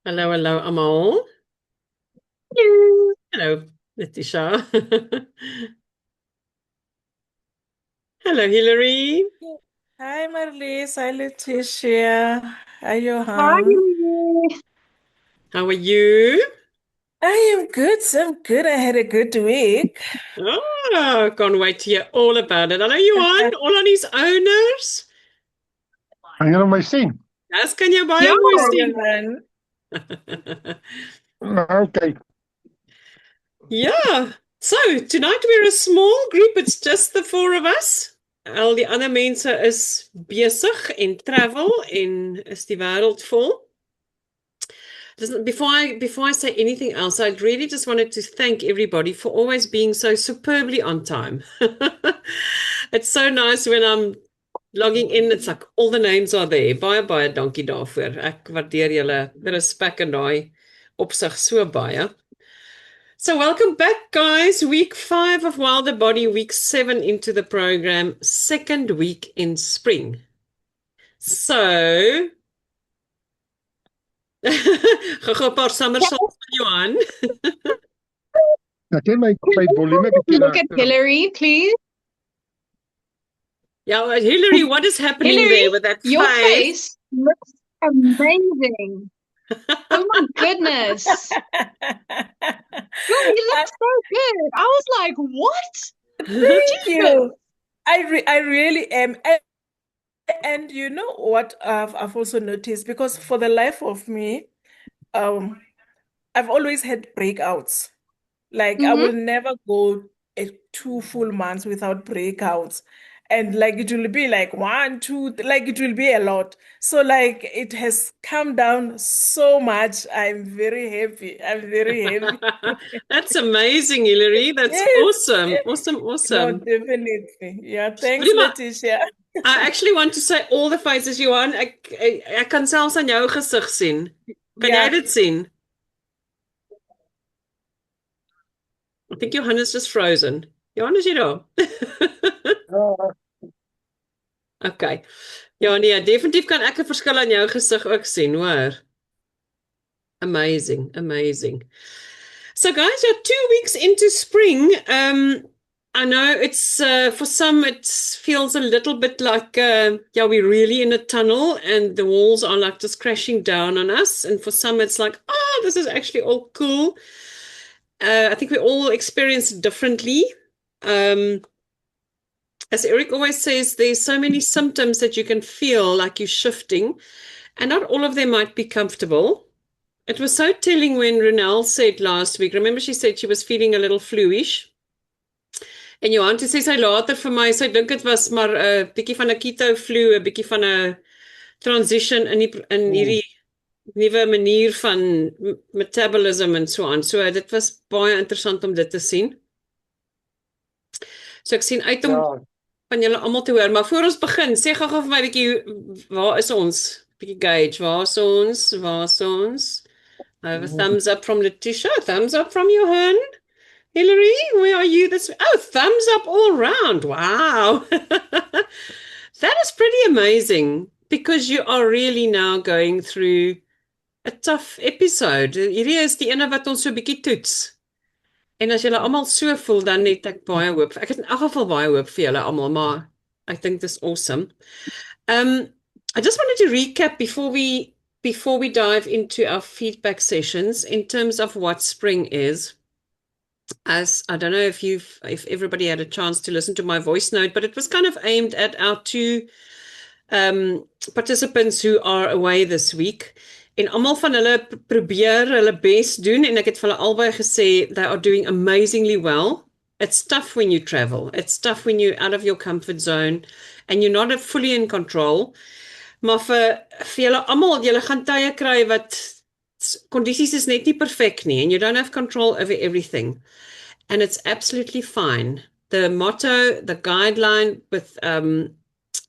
Hello, hello, Amal. Hello. Hello, Letitia. Hello, Hilary. Hi Marlies, hi Letitia, hi Hi. Johan. How are you? I am good, I'm good. I had a good week. Oh, can't wait to hear all about it. Hello, Johan. All on his owners. Kan jy nou my sien? Dis kan jy baie Ja, mooi Hello sien. Johan. Okay. Yeah. So, tonight we're a small group. It's just the four of us. Al die ander mense is besig en travel en is die wêreld vol. Before I say anything else, I really just wanted to thank everybody for always being so superbly on time. It's so nice when I'm logging in, it's like all the names are there. Baie dankie daarvoor. Ek waardeer julle respek en daai opsig so baie. So welcome back, guys. Week 5 of Wilder Body, week 7 into the program, second week in spring. So gou 'n paar somersaults van Johan. Ek het my volume bietjie look at laag. Hillary, please. Yeah, Hilary, what is happening Hillary, there with that your face? face looks amazing. Oh my goodness. Girl, you look so good. I was like, what? Thank you. I really am. And you know what I've also noticed, because for the life of me, I've always had breakouts. Like I Mm-hmm. will never go 2 full months without breakouts. And like it will be like one, two, like it will be a lot. So like it has come down so much. I'm very happy. I'm very happy. That's amazing, Hilary. That's Yes, awesome. no, Awesome. definitely. Yeah, thanks, Hoorie maar, Letitia. I actually want to say all the faces, Johan. Ek kan selfs aan jou gesig sien. Kan jy Yeah. dit sien? I think Johan is just frozen. Johan, is jy daar? Okay. Ja, nee, definitief kan ek 'n verskil aan jou gesig ook sien, hoor. Amazing, amazing. So, guys, you're 2 weeks into spring. I know it's for some it feels a little bit like yeah, we're really in a tunnel and the walls are like just crashing down on us. And for some, it's like, oh, this is actually all cool. I think we all experience it differently. As Eric always says, there's so many symptoms that you can feel like you're shifting, and not all of them might be comfortable. It was so telling when Renelle said last week. Remember, she said she was feeling a little fluish. En Johan toe sê sy later vir my, sy dink dit was maar 'n bietjie van 'n keto flu, 'n bietjie van 'n transition in hierdie nuwe manier van metabolism en so aan. So dit was baie interessant om dit te sien. So ek sien uit om Ja, van julle almal te hoor, maar voor ons begin, sê gou-gou vir my 'n bietjie waar is ons? Bietjie gauge, waar is ons? Waar is ons? I have a thumbs up from Letitia, thumbs up from Johan. Hilary, where are you this? Oh, thumbs up all round. Wow. That is pretty amazing because you are really now going through a tough episode. Hierdie is die ene wat ons so 'n bietjie toets. En as julle almal so voel, dan het ek baie hoop. Ek het in elk geval baie hoop vir julle almal, maar I think this awesome. Um, I just wanted to recap before we dive into our feedback sessions in terms of what spring is. As I don't know if everybody had a chance to listen to my voice note, but it was kind of aimed at our two participants who are away this week. En almal van hulle probeer hulle bes doen en ek het vir hulle albei gesê they are doing amazingly well. It's tough when you travel. It's tough when you're out of your comfort zone and you're not fully in control. Maar vir julle almal, julle gaan tye kry wat kondisies is net nie perfek nie and you don't have control over everything. And it's absolutely fine. The motto, the guideline with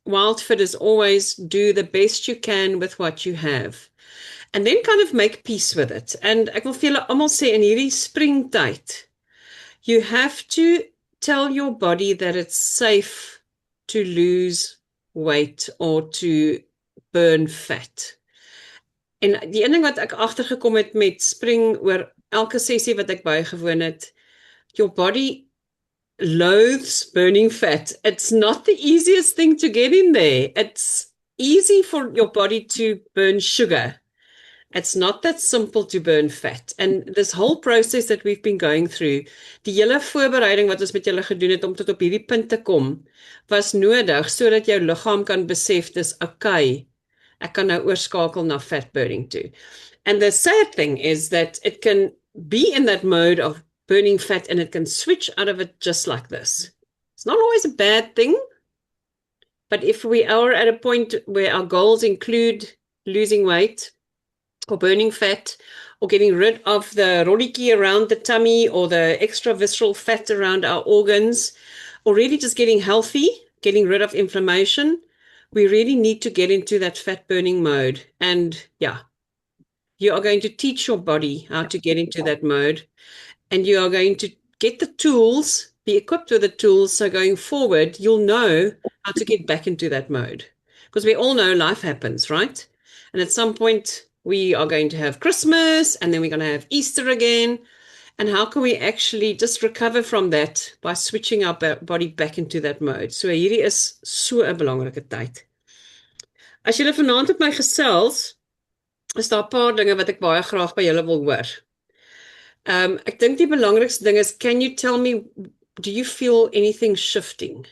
Wildfit is always do the best you can with what you have. And then kind of make peace with it. And ek wil vir julle almal sê in hierdie springtyd, you have to tell your body that it's safe to lose weight or to burn fat. En die een ding wat ek agtergekom het met spring oor elke sessie wat ek bygewoon het, your body loathes burning fat. It's not the easiest thing to get in there. It's easy for your body to burn sugar. It's not that simple to burn fat. And this whole process that we've been going through, die hele voorbereiding wat ons met julle gedoen het om tot op hierdie punt te kom, was nodig sodat jou liggaam kan besef dis okay. Ek kan nou oorskakel na fat burning toe. And the sad thing is that it can be in that mode of burning fat and it can switch out of it just like this. It's not always a bad thing, but if we are at a point where our goals include losing weight or burning fat or getting rid of the rolletjie around the tummy or the extra visceral fat around our organs, or really just getting healthy, getting rid of inflammation, we really need to get into that fat burning mode. And yeah, you are going to teach your body how to get into that mode. And you are going to get the tools, be equipped with the tools, so going forward, you'll know how to get back into that mode. Because we all know life happens, right? And at some point, we are going to have Christmas, and then we're going to have Easter again. And how can we actually just recover from that by switching our body back into that mode? So hierdie is so 'n belangrike tyd. As julle vanaand met my gesels, is daar 'n paar dinge wat ek baie graag by julle wil hoor. Ek dink die belangrikste ding is, can you tell me, do you feel anything shifting?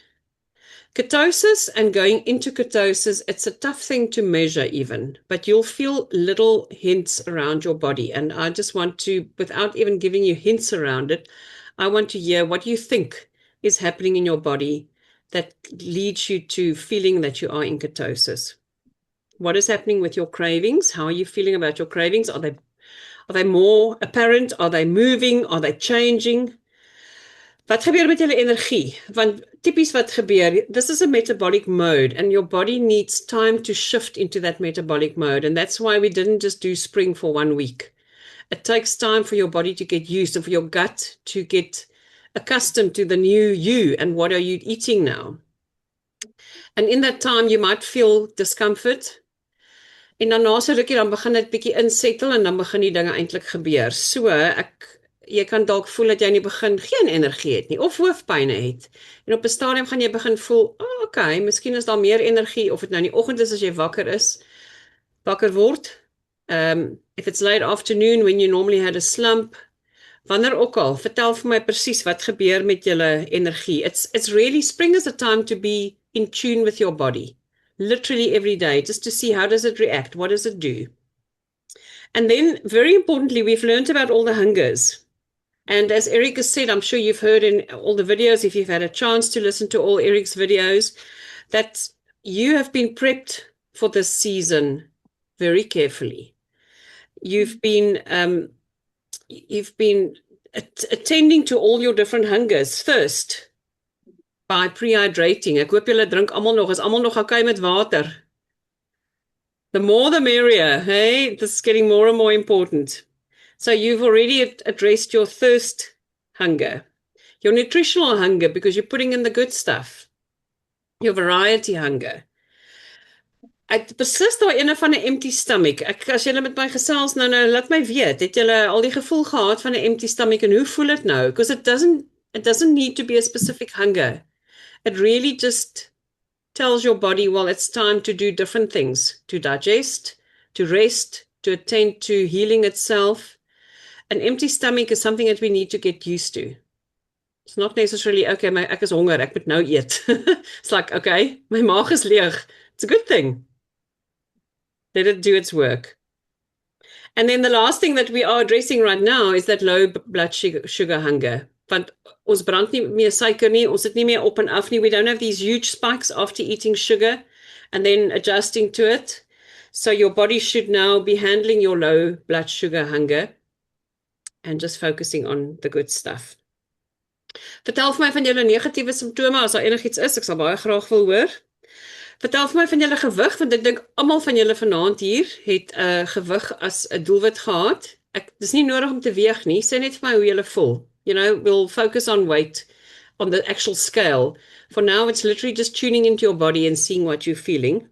Ketosis and going into ketosis, it's a tough thing to measure even, but you'll feel little hints around your body. And I just want to, without even giving you hints around it, I want to hear what you think is happening in your body that leads you to feeling that you are in ketosis. What is happening with your cravings? How are you feeling about your cravings? Are they more apparent? Are they moving? Are they changing? Wat gebeur met julle energie? Want typies wat gebeur, this is a metabolic mode and your body needs time to shift into that metabolic mode. And that's why we didn't just do spring for 1 week. It takes time for your body to get used and for your gut to get accustomed to the new you and what are you eating now. And in that time you might feel discomfort. En dan na so rukkie dan begin dit bietjie insettel en dan begin die dinge eintlik gebeur. So jy kan dalk voel dat jy in die begin geen energie het nie of hoofpynne het. En op 'n stadium gaan jy begin voel, okay, miskien is daar meer energie of dit nou in die oggend is as jy wakker word. If it's late afternoon when you normally had a slump, wanneer ook al, vertel vir my presies wat gebeur met julle energie. It's really, spring is a time to be in tune with your body. Literally every day, just to see how does it react, what does it do. And then, very importantly, we've learned about all the hungers. And as Eric has said, I'm sure you've heard in all the videos, if you've had a chance to listen to all Eric's videos, that you have been prepped for this season very carefully. You've been attending to all your different hungers first by prehydrating. Ek hoop julle drink almal nog, is almal nog okay met water? The more the merrier, hey? This is getting more and more important. So you've already addressed your thirst hunger, your nutritional hunger, because you're putting in the good stuff, your variety hunger. Ek beslis daai ene van 'n empty stomach. As julle met my gesels nou laat my weet, het julle al die gevoel gehad van 'n empty stomach en hoe voel dit nou? Because it doesn't need to be a specific hunger. It really just tells your body, well, it's time to do different things, to digest, to rest, to attend to healing itself. An empty stomach is something that we need to get used to. It's not necessarily, okay, ek is honger, ek moet nou eet. It's like, okay, my maag is leeg. It's a good thing. Let it do its work. And then the last thing that we are addressing right now is that low blood sugar hunger. Want ons brand nie meer suiker nie, ons het nie meer op en af nie. We don't have these huge spikes after eating sugar and then adjusting to it. So your body should now be handling your low blood sugar hunger and just focusing on the good stuff. Vertel vir my van julle negatiewe simptome, as daar enigiets is, ek sal baie graag wil hoor. Vertel vir my van julle gewig, want ek dink almal van julle vanaand hier het 'n gewig as 'n doelwit gehad. Dis nie nodig om te weeg nie, sê net vir my hoe julle voel. You know, we'll focus on weight, on the actual scale. For now, it's literally just tuning into your body and seeing what you're feeling.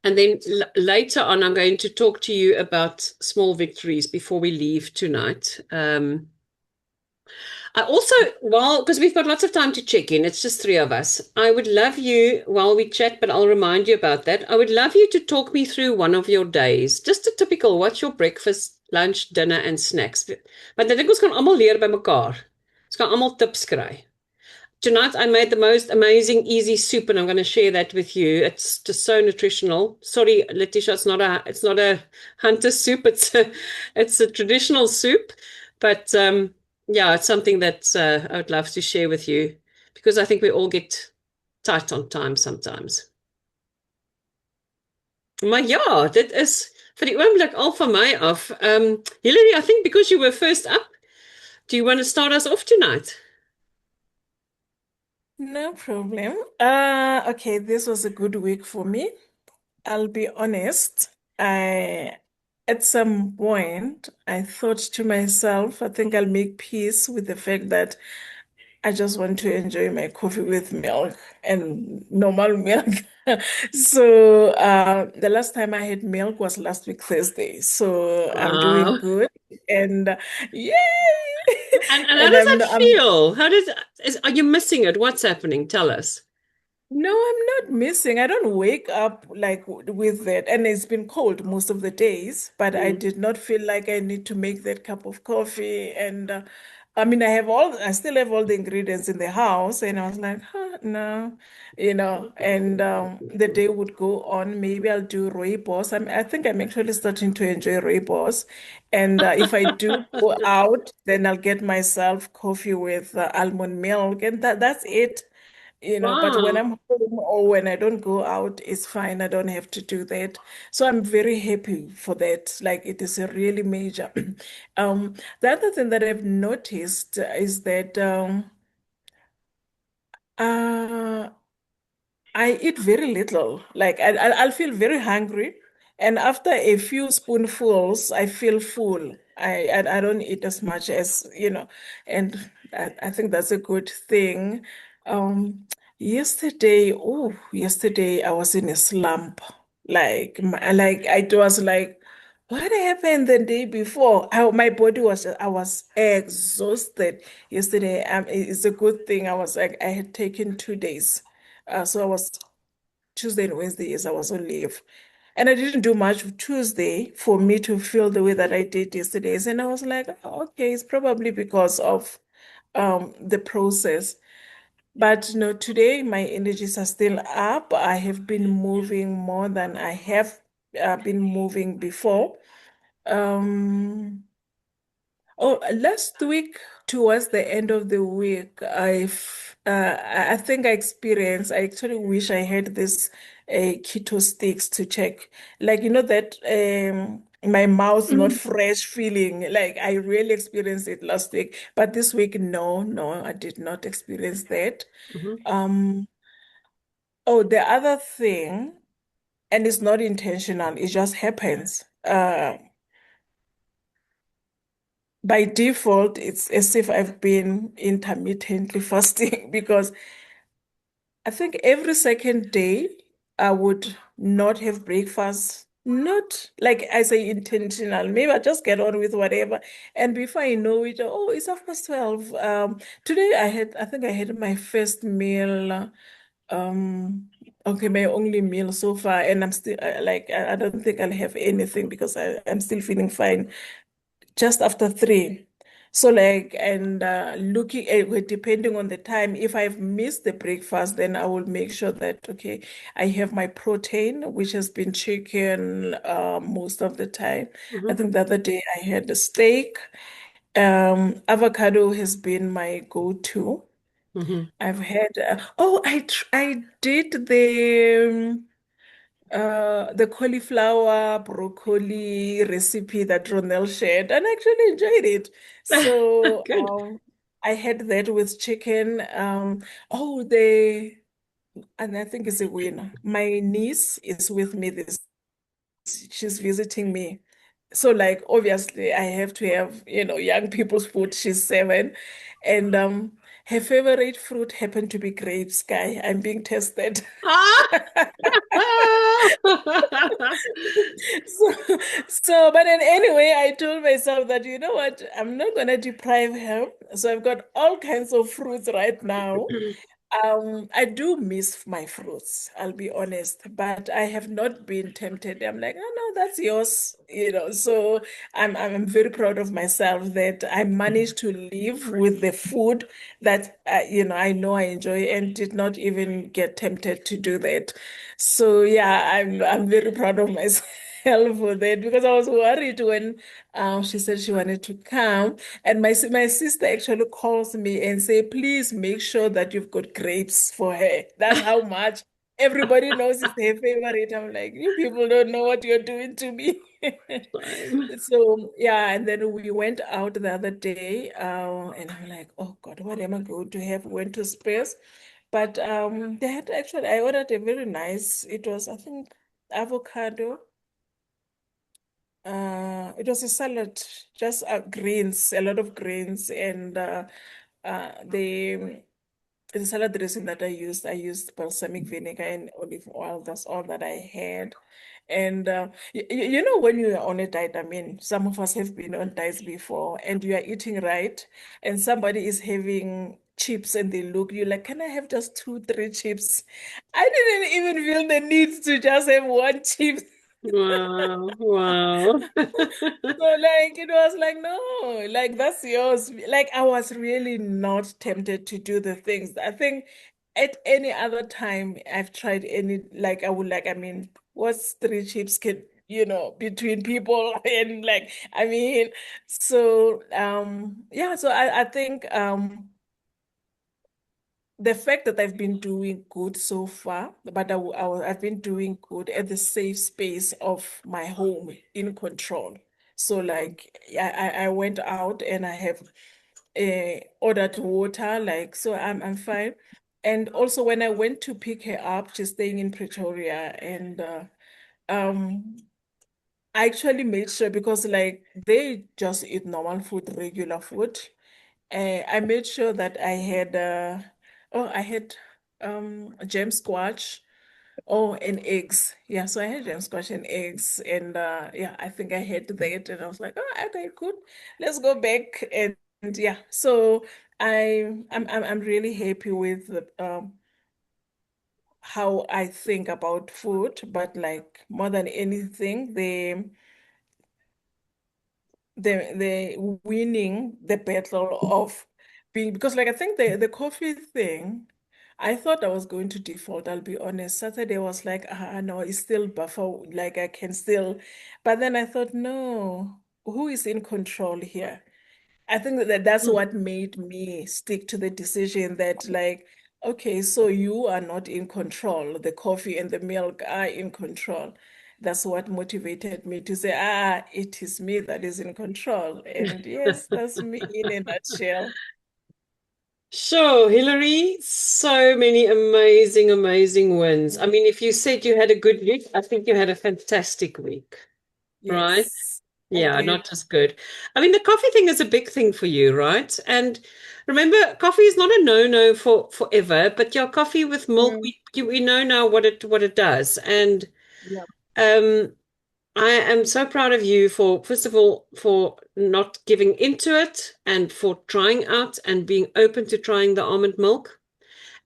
And then later on, I'm going to talk to you about small victories before we leave tonight. I also, well, because we've got lots of time to check in, it's just three of us. I would love you, while we chat, but I'll remind you about that. I would love you to talk me through one of your days. Just a typical, what's your breakfast, lunch, dinner, and snacks? Want ek dink ons kan almal leer by mekaar. Ons kan almal tips kry. Tonight I made the most amazing easy soup and I'm going to share that with you. It's just so nutritional. Sorry, Letitia, it's not a hunter soup. It's a traditional soup, but yeah, it's something that I would love to share with you because I think we all get tight on time sometimes. Maar ja, dit is vir die oomblik al van my af. Hilary, I think because you were first up, do you want to start us off tonight? No problem. Okay, this was a good week for me. I'll be honest. At some point, I thought to myself, I think I'll make peace with the fact that I just want to enjoy my coffee with milk and normal milk. So the last time I had milk was last week Thursday. So I'm doing Wow. good and yay! And how And does that I'm feel? Are you missing it? What's happening? Tell us. No, I'm not missing. I don't wake up like with that. And it's been cold most of the days, but I Mm. did not feel like I need to make that cup of coffee. And I still have all the ingredients in the house. And I was like, huh, no, and the day would go on. Maybe I'll do rooibos. I think I'm actually starting to enjoy rooibos. And if I do go out, then I'll get myself coffee with almond milk. And that's it. But when Wow. I'm home or when I don't go out, it's fine. I don't have to do that. So I'm very happy for that. Like it is a really major. The other thing that I've noticed is that uh, I eat very little. Like I'll feel very hungry, and after a few spoonfuls, I feel full. I don't eat as much and I think that's a good thing. Yesterday I was in a slump. Like I was like, what happened the day before? I was exhausted yesterday. It's a good thing I had taken 2 days. So I was Tuesday and Wednesday, yes, I was on leave. And I didn't do much Tuesday for me to feel the way that I did yesterday. And I was like, "Oh, okay, it's probably because of the process." But no, today my energies are still up. I have been moving more than I have been moving before. Um, last week, towards the end of the week, I think I actually wish I had this keto sticks to check. Like, that my mouth not Mhm. fresh feeling. Like, I really experienced it last week. But this week, no, I did not experience that. Mhm. Um, oh, the other thing, and it's not intentional, it just happens. By default, it's as if I've been intermittently fasting because I think every second day I would not have breakfast. Not like I say intentional. Maybe I just get on with whatever. And before I know it, oh, it's 12:30. Today I think I had my first meal. Okay, my only meal so far, and I'm still I don't think I'll have anything because I'm still feeling fine just after 3. So like, and looking at depending on the time, if I've missed the breakfast, then I will make sure that, okay, I have my protein, which has been chicken most of the time. I Mhm. think the other day I had a steak. Avocado has been my go-to. Mhm. I've had, I did the cauliflower broccoli recipe that Ronel shared and I actually enjoyed it. So Good. I had that with chicken. Oh, the and I think it's a winner. My niece is with me she's visiting me. So like obviously I have to have, young people's food. She's 7. And her favorite fruit happened to be grapes, guy. I'm being tested. Ah! So, but then anyway, I told myself that, you know what, I'm not gonna deprive her. So I've got all kinds of fruits right now. I do miss my fruits, I'll be honest, but I have not been tempted. I'm like, oh no, that's yours, So I'm very proud of myself that I managed to live with the food that I know I enjoy and did not even get tempted to do that. So yeah, I'm very proud of myself for that because I was worried when she said she wanted to come. And my sister actually calls me and say, please make sure that you've got grapes for her. That's how much everybody knows it's her favorite. I'm like, you people don't know what you're doing to me. Same. So yeah, and then we went out the other day, and I'm like, oh God, what am I going to have? Went to Space, but they had actually I ordered a very nice. It was I think avocado. It was a salad, just greens, a lot of greens, and the salad dressing that I used balsamic vinegar and olive oil. That's all that I had. And you know, when you are on a diet, I mean, some of us have been on diets before, and you are eating right, and somebody is having chips, and they look you like, can I have just two, three chips? I didn't even feel the need to just have one chip. Wow, wow. So like it was like no, like that's yours. Like I was really not tempted to do the things. I think at any other time I've tried any like I would like I mean what's three chips can between people and like I mean so yeah so I think the fact that I've been doing good so far, but I've been doing good at the safe space of my home in control. So like I went out and I have ordered water, like so I'm fine. And also when I went to pick her up, she's staying in Pretoria, and um I actually made sure because like they just eat normal food, regular food. I made sure that I had jam squash, and eggs. Yeah, so I had jam squash and eggs, and yeah, I think I had that, and I was like, oh, okay, good. Let's go back and yeah. So I'm really happy with how I think about food, but like more than anything, the winning the battle of being because like I think the coffee thing, I thought I was going to default, I'll be honest. Saturday was like, no, it's still buffer, like I can still, but then I thought, no, who is in control here? I think that that's what made me stick to the decision that like, okay, so you are not in control. The coffee and the milk are in control. That's what motivated me to say, it is me that is in control. And yes, that's me in a nutshell. Sure, Hillary, so many amazing, amazing wins. I mean, if you said you had a good week, I think you had a fantastic week, right? Yes, I Yeah, did. not just good. I mean, the coffee thing is a big thing for you, right? And remember, coffee is not a no-no for forever, but your coffee with milk, Mm, we know now what it does. And yeah. um I am so proud of you for, first of all, for not giving into it and for trying out and being open to trying the almond milk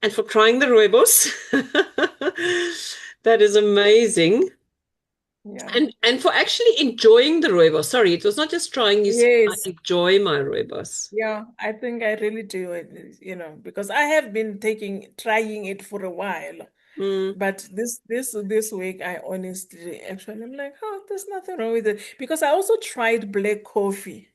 and for trying the rooibos. That is amazing. Yeah. And for actually enjoying the rooibos. Sorry, it was not just trying, you said, I Yes. enjoy my rooibos. Yeah, I think I really do it, because I have been trying it for a while. Mm. But this week, I honestly, actually, I'm like, oh, there's nothing wrong with it. Because I also tried black coffee,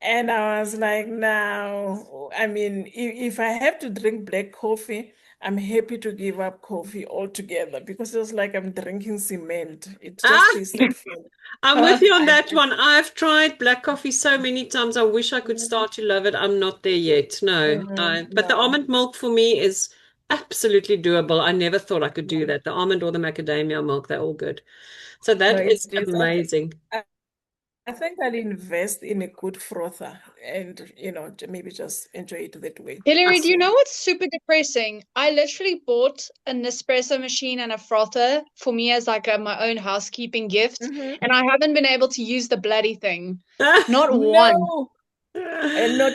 and I was like, no, I mean, if I have to drink black coffee, I'm happy to give up coffee altogether because it was like I'm drinking cement. It just Ah, tasted fun. I'm with you on I that one. I've tried black coffee so many times. I wish I could start to love it. I'm not there yet. No, but the no, almond milk for me is absolutely doable. I never thought I could do no, that. The almond or the macadamia milk, they're all good. So no, that is it's amazing. I think I'll invest in a good frother and, maybe just enjoy it that way. Hillary, do you know Awesome. what's super depressing? I literally bought an espresso machine and a frother for me as like my own housekeeping gift, Mhm. and I haven't been able to use the bloody thing. Not one. No, and not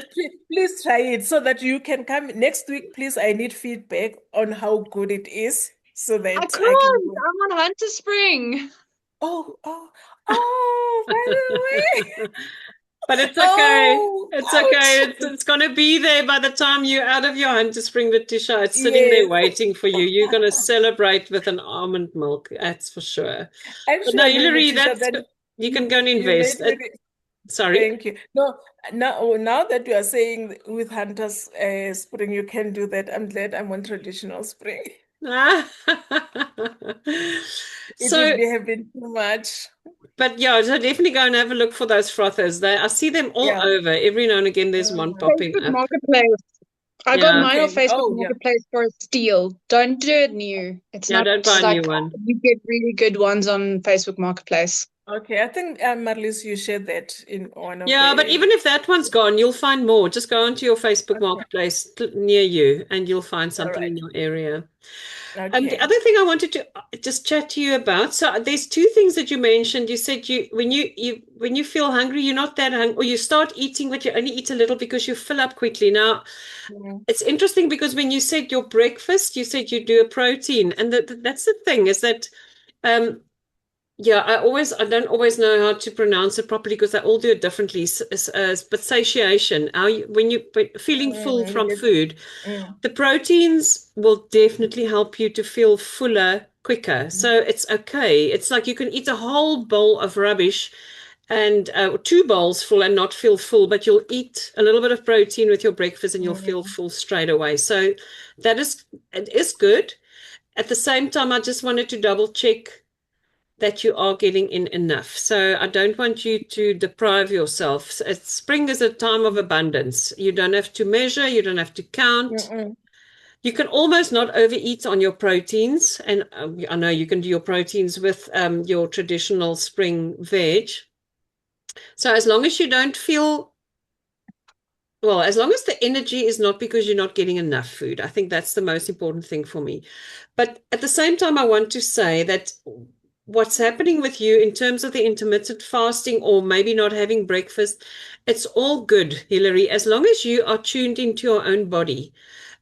please try it so that you can come next week. Please, I need feedback on how good it is so I that can't. I can. I'm on Hunter Spring. Oh, by the way. But it's okay. Oh, It's okay. ouch. It's gonna be there by the time you're out of your Hunter Spring, Letitia. It's sitting there Yes. waiting for you. You're gonna celebrate with an almond milk, that's for sure. But no, Actually, Hillary, Letitia, that's then you can go and you made invest. me. Sorry. Thank you. No, now that you are saying with Hunter's Spring, you can do that. I'm glad I'm on traditional spring. It So, would be have been too much. but yeah, so definitely go and have a look for those frothers. I see them all Yeah. over. Every now and again, there's one popping Facebook up. Marketplace. I got Yeah. mine on Okay. Facebook Oh, yeah. Marketplace for a steal. Don't do it new. It's Yeah, not don't buy a like new one. you get really good ones on Facebook Marketplace. Okay. I think, Marlies, you shared that in one of Yeah, but the. even if that one's gone, you'll find more. Just go onto your Facebook Okay. Marketplace near you and you'll find All something right. in your area. The Okay. other thing I wanted to just chat to you about. So there's two things that you mentioned. You said when you feel hungry, you're not that hungry, or you start eating, but you only eat a little because you fill up quickly. Now, Mm. it's interesting because when you said your breakfast, you said you do a protein, and that's the thing is that um, yeah, I don't always know how to pronounce it properly because they all do it differently. But satiation, when you feeling full You from get. food, Mm. the proteins will definitely help you to feel fuller quicker. So it's okay. It's like you can eat a whole bowl of rubbish and two bowls full and not feel full, but you'll eat a little bit of protein with your breakfast and you'll feel Mm. full straight away. So it is good. At the same time, I just wanted to double check that you are getting in enough. So I don't want you to deprive yourself. Spring is a time of abundance. You don't have to measure, you don't have to count. Mm-mm. You can almost not overeat on your proteins. And I know you can do your proteins with your traditional spring veg. So as long as you don't feel, well, as long as the energy is not because you're not getting enough food, I think that's the most important thing for me. But at the same time, I want to say that what's happening with you in terms of the intermittent fasting or maybe not having breakfast, it's all good, Hillary, as long as you are tuned into your own body.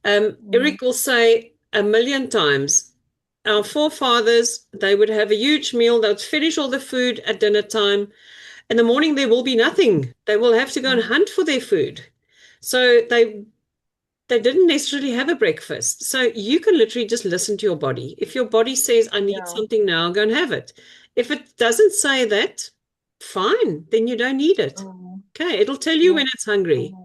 Eric will say a million times, our forefathers, they would have a huge meal, they would finish all the food at dinner time. In the morning, there will be nothing. They will have to go and hunt for their food. So they didn't necessarily have a breakfast. So you can literally just listen to your body. If your body says, I need Yeah. something now, go and have it. If it doesn't say that, fine, then you don't need it. Mm. Okay, it'll tell you Yeah. when it's hungry. Mm.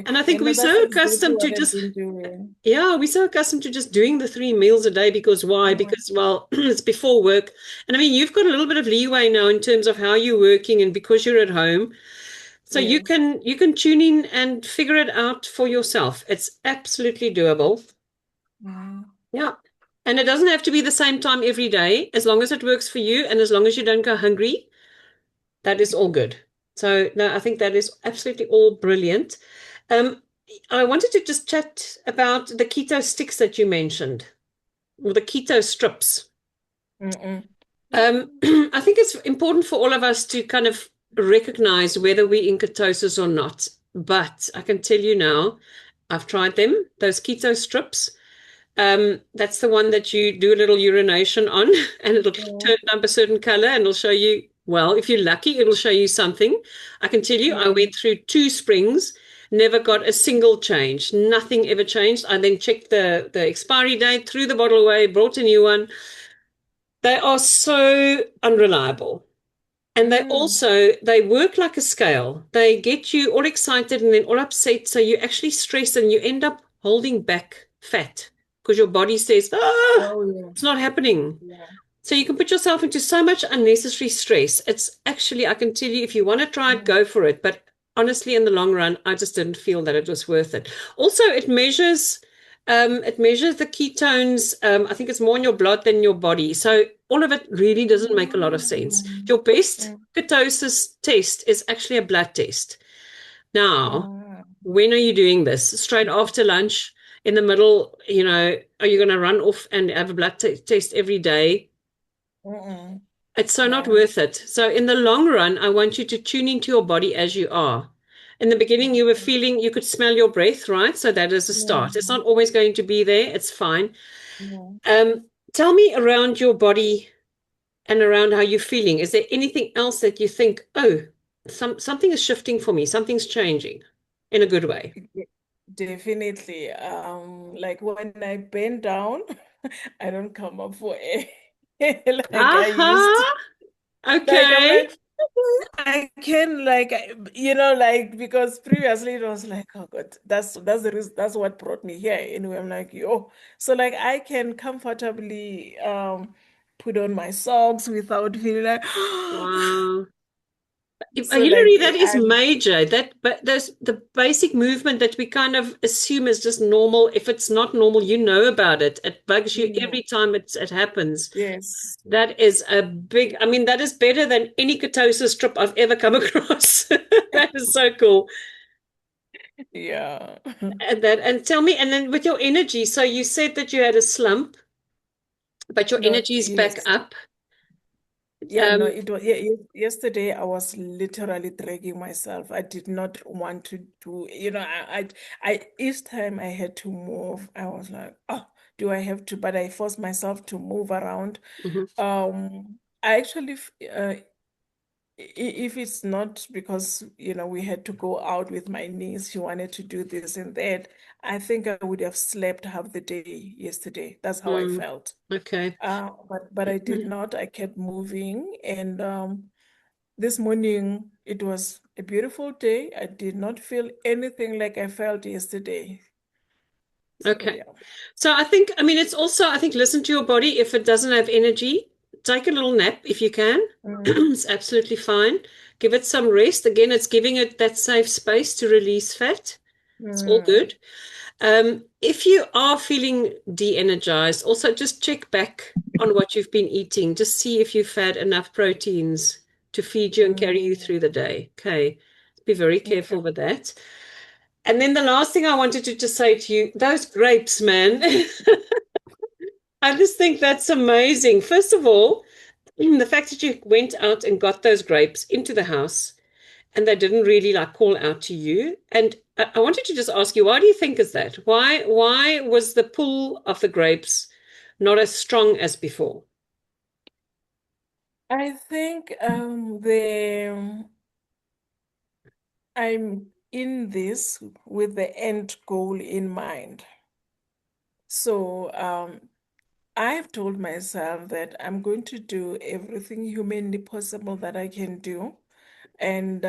And I think No, we're that's so exactly accustomed what to I've just, been doing. yeah, we're so accustomed to just doing the 3 meals a day because why? Mm. Because, well, it's before work. And I mean, you've got a little bit of leeway now in terms of how you're working and because you're at home. So you Yes. can tune in and figure it out for yourself. It's absolutely doable. Mm. Yeah. And it doesn't have to be the same time every day, as long as it works for you and as long as you don't go hungry, that is all good. So no, I think that is absolutely all brilliant. Um, I wanted to just chat about the keto sticks that you mentioned, or the keto strips. Mm-mm. I think it's important for all of us to kind of recognize whether we're in ketosis or not. But I can tell you now, I've tried them, those keto strips. That's the one that you do a little urination on and it'll turn up a certain color and it'll show you, well, if you're lucky, it'll show you something. I can tell you, I went through 2 springs, never got a single change. Nothing ever changed. I then checked the expiry date, threw the bottle away, brought a new one. They are so unreliable. And they work like a scale. They get you all excited and then all upset. So you actually stress and you end up holding back fat because your body says, Oh, yeah. it's not happening. Yeah. So you can put yourself into so much unnecessary stress. It's actually, I can tell you, if you want to try it, go for it. But honestly, in the long run, I just didn't feel that it was worth it. Also, it measures the ketones. I think it's more in your blood than your body. So all of it really doesn't make a lot of sense. Your best ketosis test is actually a blood test. Now, when are you doing this? Straight after lunch, in the middle, are you going to run off and have a blood test every day? It's so not worth it. So in the long run, I want you to tune into your body as you are. In the beginning, you were feeling, you could smell your breath, right? So that is a start. It's not always going to be there. It's fine. Tell me around your body and around how you're feeling. Is there anything else that you think, oh, something is shifting for me, something's changing in a good way? Definitely. Like when I bend down, I don't come up for air like I used to. Like I'm Okay. like, I can like because previously it was like, oh God, that's the reason, that's what brought me here. Anyway, I'm like, yo, so like I can comfortably put on my socks without feeling like Wow. so Hillary, like that is major. But there's the basic movement that we kind of assume is just normal. If it's not normal, you know about it. It bugs you every time it happens. yes. That is a big, I mean, that is better than any ketosis trip I've ever come across. That is so cool. Yeah. And tell me, and then with your energy, so you said that you had a slump, but your No, energy is back yes. up. Yeah, no, it was yesterday I was literally dragging myself. I did not want to do, I each time I had to move, I was like, oh, do I have to? But I forced myself to move around. I actually if it's not because, we had to go out with my niece, she wanted to do this and that, I think I would have slept half the day yesterday. That's how I felt. Okay. But I did not. I kept moving, and this morning it was a beautiful day. I did not feel anything like I felt yesterday. So, Okay. yeah. So I mean, it's also, I think, listen to your body. If it doesn't have energy, take a little nap if you can. It's absolutely fine. Give it some rest. Again, it's giving it that safe space to release fat. It's all good. If you are feeling de-energized, also just check back on what you've been eating. Just see if you've had enough proteins to feed you and carry you through the day. Okay. Be very careful with that. And then the last thing I wanted to just say to you, those grapes, man. I just think that's amazing. First of all, the fact that you went out and got those grapes into the house and they didn't really like call out to you. And I wanted to just ask you, why do you think is that? Why was the pull of the grapes not as strong as before? I think I'm in this with the end goal in mind. So I've told myself that I'm going to do everything humanly possible that I can do and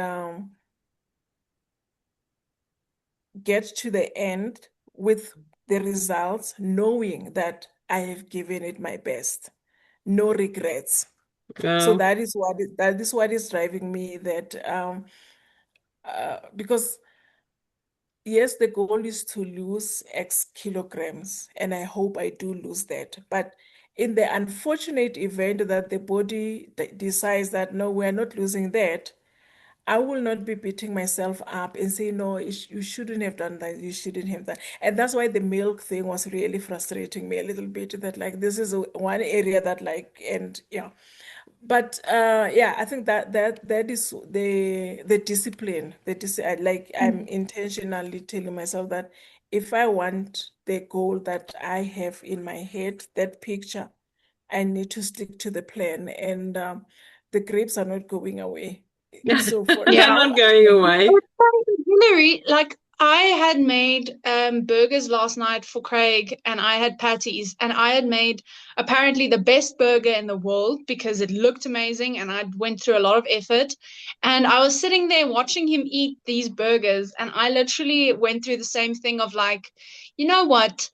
get to the end with the results, knowing that I have given it my best. No regrets. So that is what is driving me, that because yes, the goal is to lose X kilograms, and I hope I do lose that. But in the unfortunate event that the body decides that no, we're not losing that, I will not be beating myself up and say, no, you shouldn't have done that, you shouldn't have done. And that's why the milk thing was really frustrating me a little bit, that like this is one area that like, and yeah. But yeah, I think that is the discipline. I'm intentionally telling myself that if I want the goal that I have in my head, that picture, I need to stick to the plan, and the grapes are not going away. So for They're now, not going away. Hillary, like I had made burgers last night for Craig, and I had patties, and I had made apparently the best burger in the world because it looked amazing, and I went through a lot of effort. And I was sitting there watching him eat these burgers, and I literally went through the same thing of like, you know what?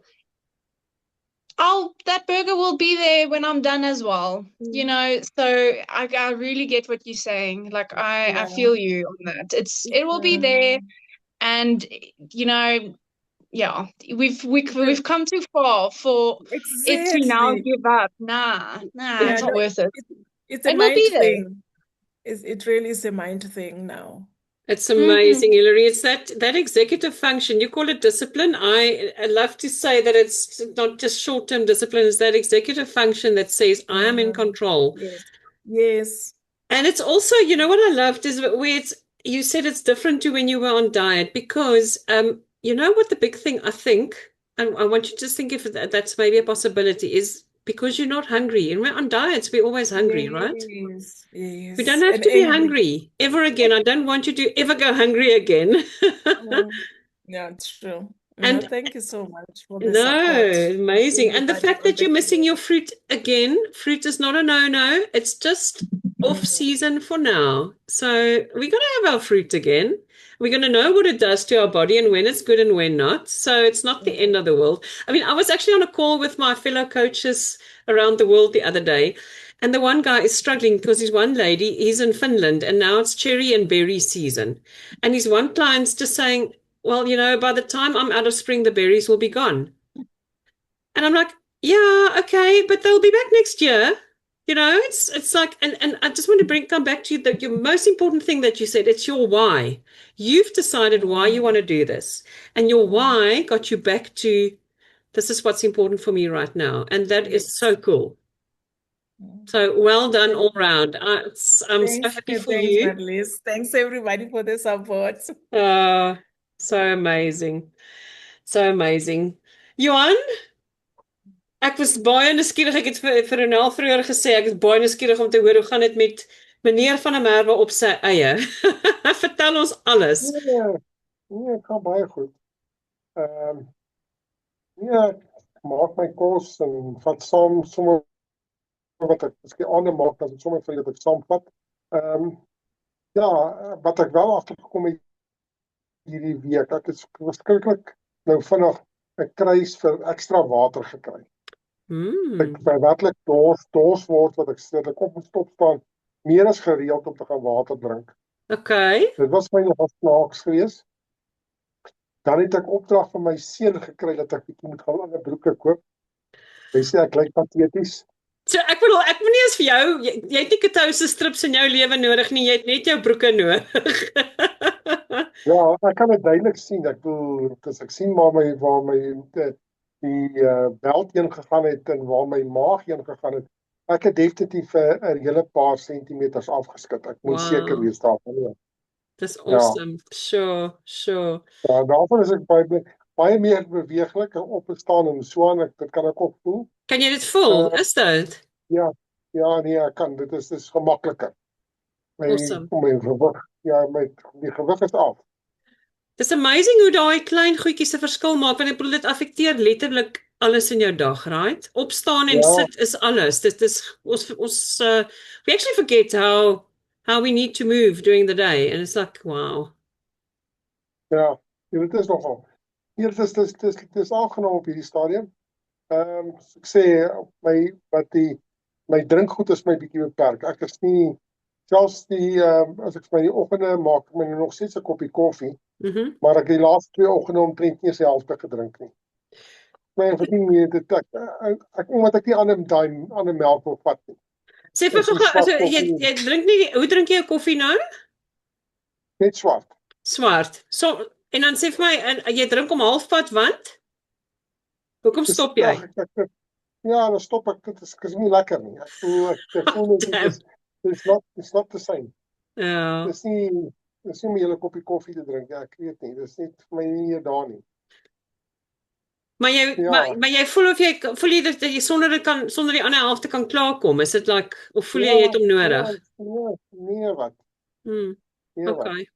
That burger will be there when I'm done as well. So I really get what you're saying. Like I yeah. feel you on that. It will be there. And, you know, yeah, we've come too far for it to now Exactly. give up. Nah, Yeah, it's no, not worth it. it's a It will mind be there. thing. It really is a mind thing now. It's Mm, amazing, Hilary. It's that executive function. You call it discipline. I love to say that it's not just short-term discipline, it's that executive function that says, I am in Mm, control. yes. Yes. And it's also, you know what I loved is where it's you said it's different to when you were on diet because you know what the big thing I think, and I want you to just think if that's maybe a possibility, is because you're not hungry. And we're on diets, we're always hungry, right? Yes. We don't Yes. have And to be angry. hungry ever again. I don't want you to ever go hungry again. Mm, yeah, it's true. No, And thank you so much for the support no, from amazing. And the everybody fact on that the you're missing your team. fruit again, fruit is not a no-no. It's just off Mm, season for now. So we're going to have our fruit again. We're going to know what it does to our body and when it's good and when not. So it's not the end mm, of the world. I mean, I was actually on a call with my fellow coaches around the world the other day. And the one guy is struggling because his one lady, he's in Finland and now it's cherry and berry season. And his one client's just saying, well, you know, by the time I'm out of spring, the berries will be gone. And I'm like, yeah, okay, but they'll be back next year. You know, it's like, and I just want to come back to you that your most important thing that you said, it's your why. You've decided why you want mm, to do this. And your mm, why got you back to this is what's important for me right now. And that is yes. so cool. Mm. So well done Thank all round. I'm so happy for thanks, you. Marlies. Thanks everybody for the support. Uh, so amazing. So amazing. Johan? Ek was baie nuuskierig. Ek het vir Ronel vroeër gesê ek is baie nuuskierig om te hoor hoe gaan dit met meneer van der Merwe op sy eie. Vertel ons alles. Nee, nee, ek gaan baie goed. Ehm nee, ek maak my kos en vat saam sommer wat ek miskien ander maak, dat ek sommer vir julle dit saamvat. Ehm ja, wat ek wel agtergekom het hierdie week, ek is verskriklik nou vinnig 'n kruis vir ekstra water gekry. Ek Mm, by werklik dors word wat ek sê, ek op moet stop staan meer as gereeld om te gaan water drink. okay. Dit was my nogal snaaks geweest. Dan het ek opdrag van my seun gekry dat ek bietjie moet gaan ander broeke koop. Hy sê ek lyk pateties. So ek bedoel ek moet nie eens vir jou jy het nie katouse strips in jou lewe nodig nie. Jy het net jou broeke nodig. Ja, ek kan dit duidelik sien. Ek bedoel, ek sien waar my belt heen gegaan het en waar my maag heen gegaan het. Ek het definitief 'n hele paar sentimeters afgeskit. Ek moet seker Wow. wees daarvan. Ja. Dis Ja, awesome. Sure, sure. ja, daarvan is ek baie meer beweeglik en opgestaan en so aan. Dit kan ek ook voel. Kan jy dit voel? Is dit? Ja, ja, nee, ek kan. Dit is gemakliker. Awesome. My gewig, ja, die gewig is af. Dis amazing hoe daai klein goedjies 'n verskil maak want ek bedoel dit affekteer letterlik alles in jou dag, right? Opstaan en Ja, sit is alles. Dit is ons we actually forget how we need to move during the day and it's like wow. ja, dit is nogal. Nee, dit is aangenaam op hierdie stadium. Ek sê my drinkgoed is my bietjie beperk. Ek is nie selfs as ek vir my die oggende maak ek my nog steeds 'n koppie koffie, Mhm. maar ek het die laaste 2 oggende omtrent nie eens die helfte gedrink nie. Maar ek weet nie meer dit ek omdat ek nie ander melk wil vat nie. Sê vir Is die gou swart so koffie jy drink nie hoe drink jy jou koffie nou? net swart. Swart. So en dan sê vir my en jy drink om halfpad want? Hoekom stop jy? Ja, dan stop ek. Dit is nie lekker nie. Ek voel net dit Damn. it's not the same. Ja. Dis nie om 'n hele koppie koffie te drink. Ja, ek weet nie. Dis net vir my nie daar nie. Maar jy Ja, maar jy voel of jy dat jy sonder die ander helfte kan klaarkom. Is dit like of voel jy ja, het hom nodig? nee wat. Hmm. Nee wat. Okay.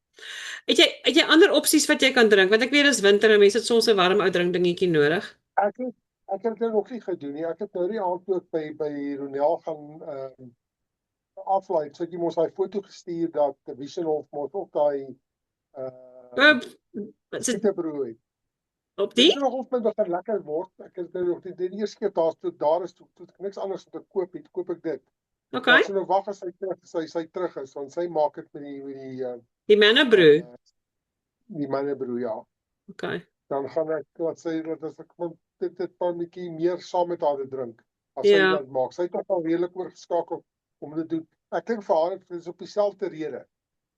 Het jy ander opsies wat jy kan drink? Want ek weet dis winter en mense het soms 'n warm ou drink dingetjie nodig. Ek het dit nog nie gedoen nie. Ek het nou die aand ook by Ronel gaan aflaai. So ek het mos daai foto gestuur dat die Visionhof mos ook daai Is dit Pieterbrood het. op Dit die? is nog of my begin lekker word. Ek het nou nog die eerste keer daar is toe ek niks anders om te koop het, koop ek dit. Okay. Ek sal nou wag as sy terug is, want sy maak dit met Die manna brew. die manne broer, ja. Okay. dan gaan ek, laat sê, dat as ek dit maar 'n bietjie meer saam met haar drink, as sy Ja. dit maak. Sy het ook al redelik oorgeskakel om dit te doen. Ek dink vir haar, dit is op dieselfde rede.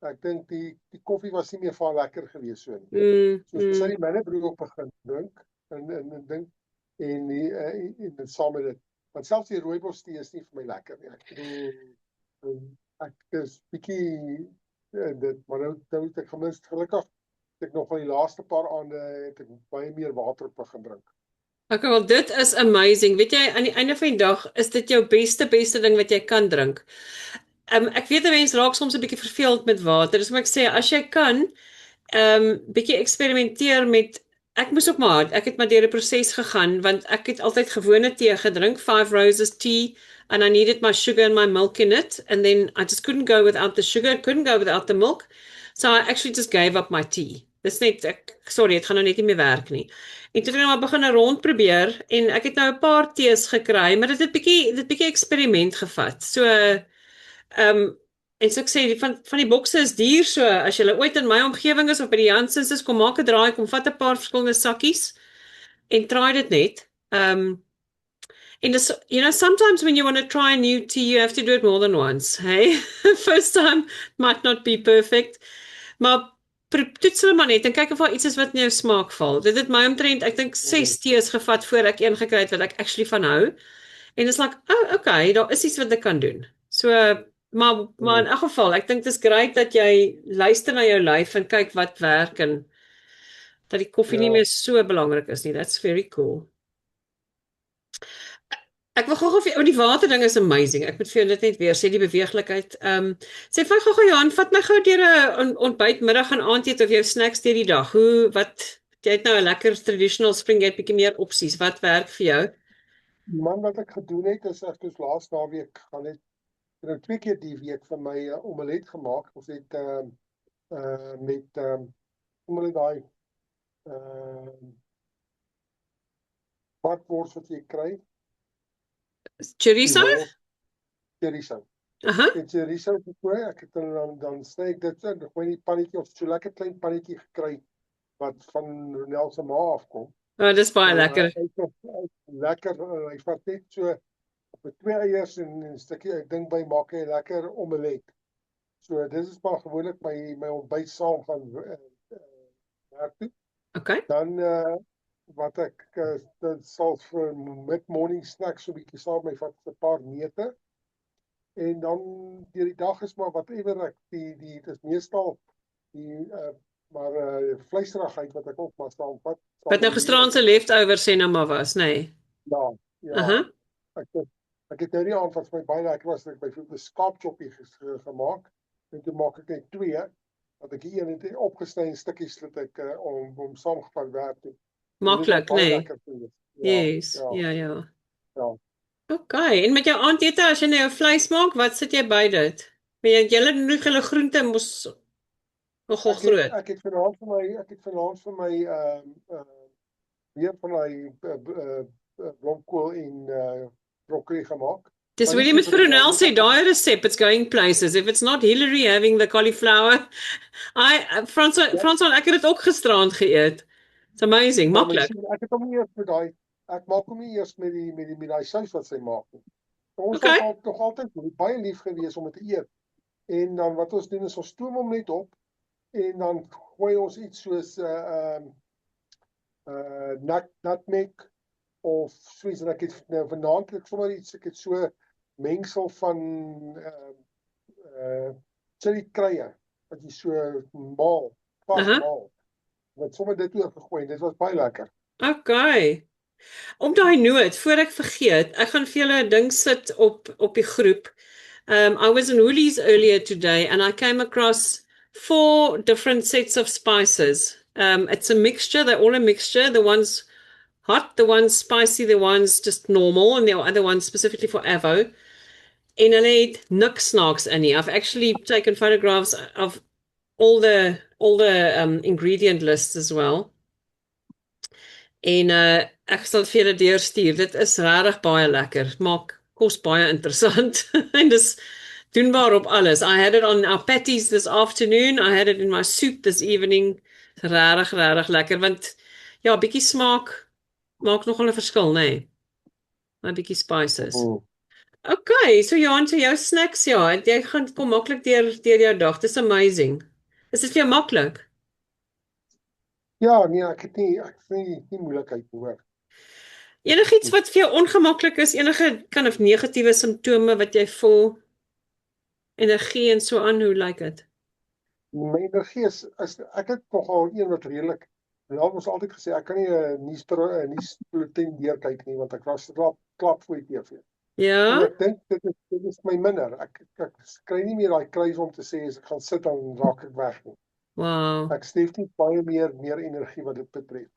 Ek dink die koffie was nie meer vir haar lekker gewees so nie. Soos sy die minnebroek ook begin drink, en dink, en dit saam met dit. Want selfs die rooibos tee is nie vir my lekker nie. Ek bedoel, ek is bietjie, dit, maar nou het ek geminst gelukkig, ek nog van die laaste paar aande het ek baie meer water op begin drink. Okay, wel dit is amazing. Weet jy, aan die einde van die dag is dit jou beste ding wat jy kan drink. Ek weet 'n mens raak soms 'n bietjie verveeld met water. Dis wat ek sê, as jy kan, bietjie eksperimenteer met ek moes ook maar, ek het maar deur 'n proses gegaan want ek het altyd gewone tee gedrink, Five Roses tea, and I needed my sugar and my milk in it, and then I just couldn't go without the sugar, couldn't go without the milk. So I actually just gave up my tea. Dis net sorry, dit gaan nou net nie meer werk nie. En toe het ek nou maar begin rondprobeer en ek het nou 'n paar tees gekry, maar dit het bietjie eksperiment gevat. So en so ek sê van die bokse is duur, so as jy ooit in my omgewing is of by die Janssens is, kom maak 'n draai, kom vat 'n paar verskillende sakkies en try dit net. And sometimes when you want to try a new tea, you have to do it more than once. Hey, first time might not be perfect, maar toets hulle maar net en kyk of daar iets is wat in jou smaak val. Dit het my omtrent, ek dink 6 tees gevat voor ek een gekry het wat ek actually van hou. En dis like, okay, daar is iets wat ek kan doen. So, maar in elk geval, ek dink dit is great dat jy luister na jou lyf en kyk wat werk en dat die koffie nie meer so belangrik is nie. That's very cool. Ek wil gou die water ding is amazing. Ek moet vir jou dit net weer sê, die beweeglikheid. Sê vir gou Johan, vat my gou deur 'n ontbyt, middag en aandete of jou snacks deur die dag. Jy het nou 'n lekker traditional spring, jy het bietjie meer opsies. Wat werk vir jou? Man, wat ek gedoen het is ek dus laas naweek gaan het 2 keer die week vir my omelet gemaak. Ons het met omelet daai bakbors wat jy kry. Chorizo? Chorizo. Aha. En chorizo gekooi, ek het dan sny ek dit in, gooi die pannetjie of so lekker klein pannetjie gekry wat van Ronel se ma afkom. Dis baie lekker. Lekker, hy vat net so met 2 eiers en 'n stukkie, ek dink by maak hy lekker omelet. So dis is maar gewoonlik my ontbyt saam gaan werk toe. Okay. Dan wat ek dit sal vir mid-morning snack so 'n bietjie saam met my vat 'n paar neute. En dan deur die dag is maar whatever ek dit is meestal die maar vleiserigheid wat ek ook maar saamvat. Wat nou gisteraand se leftovers sê nou maar was, nê? Nee. Ja. Ek het nou die aand wat vir my baie lekker was, ek byvoorbeeld 'n skaapchoppie gemaak. En toe maak ek net 2, dat ek die een het opgesny in stukkies dat ek om saamgevat werk toe. Maklik, nê? Yes. Ja. Okay, en met jou aandete as jy nou jou vleis maak, wat sit jy by dit? Want jy het hulle groente mos nogal groot. Ek het vanaand vir my weer van my blomkool en broccoli gemaak. Dis Willie met Ronel sê, daai resep, it's going places. If it's not Hillary having the cauliflower, Frans ek het dit ook gisteraand geëet. It's amazing, maklik. Ek het hom nie eers met daai, ek maak hom nie eers met die sous wat sy maak nie. Ons Okay. het nog altyd baie lief gewees om dit te eet. En dan wat ons doen is ons stoom hom net op en dan gooi ons iets soos nutmeg of soos, en ek het vanaand sommer iets, ek het so mengsel van chili kruie wat jy so maal, maal. Wat sommer dit oorgegooi, dit was baie lekker. Okay. Op daai noot, voor ek vergeet, ek gaan vir julle 'n ding sit op die groep. I was in Woolies earlier today and I came across 4 different sets of spices. It's a mixture, they're all a mixture. The ones hot, the ones spicy, the ones just normal, and the other ones specifically for Avo. En hulle het niks snaaks in nie. I've actually taken photographs of all the ingredient lists as well. En ek sal vir julle deurstuur. Dit is regtig baie lekker. Maak kos baie interessant. En dis doenbaar op alles. I had it on our patties this afternoon. I had it in my soup this evening. Regtig lekker, want Ja, bietjie smaak maak nogal 'n verskil, nê? Nee? 'n bietjie spices. Okay, so Johan, so jou snacks, ja, jy gaan kom maklik deur jou dag. Dis amazing. Is dit vir jou maklik? Ja, nee, ek het nie moeilikheid nie, hoor. Enigiets wat vir jou ongemaklik is, enige kind of negatiewe simptome wat jy voel, energie en so aan, hoe lyk dit? My energie is ek het nogal een wat redelik, wel ons altyd gesê, ek kan nie 'n nuusbulletin deurkyk nie, want ek was klap voor die TV. En Ja? ek dink dit is my minder. Ek kry nie meer daai kruis om te sê as ek gaan sit dan raak ek weg nie. Wow. Ek steef nie baie meer energie wat dit betref.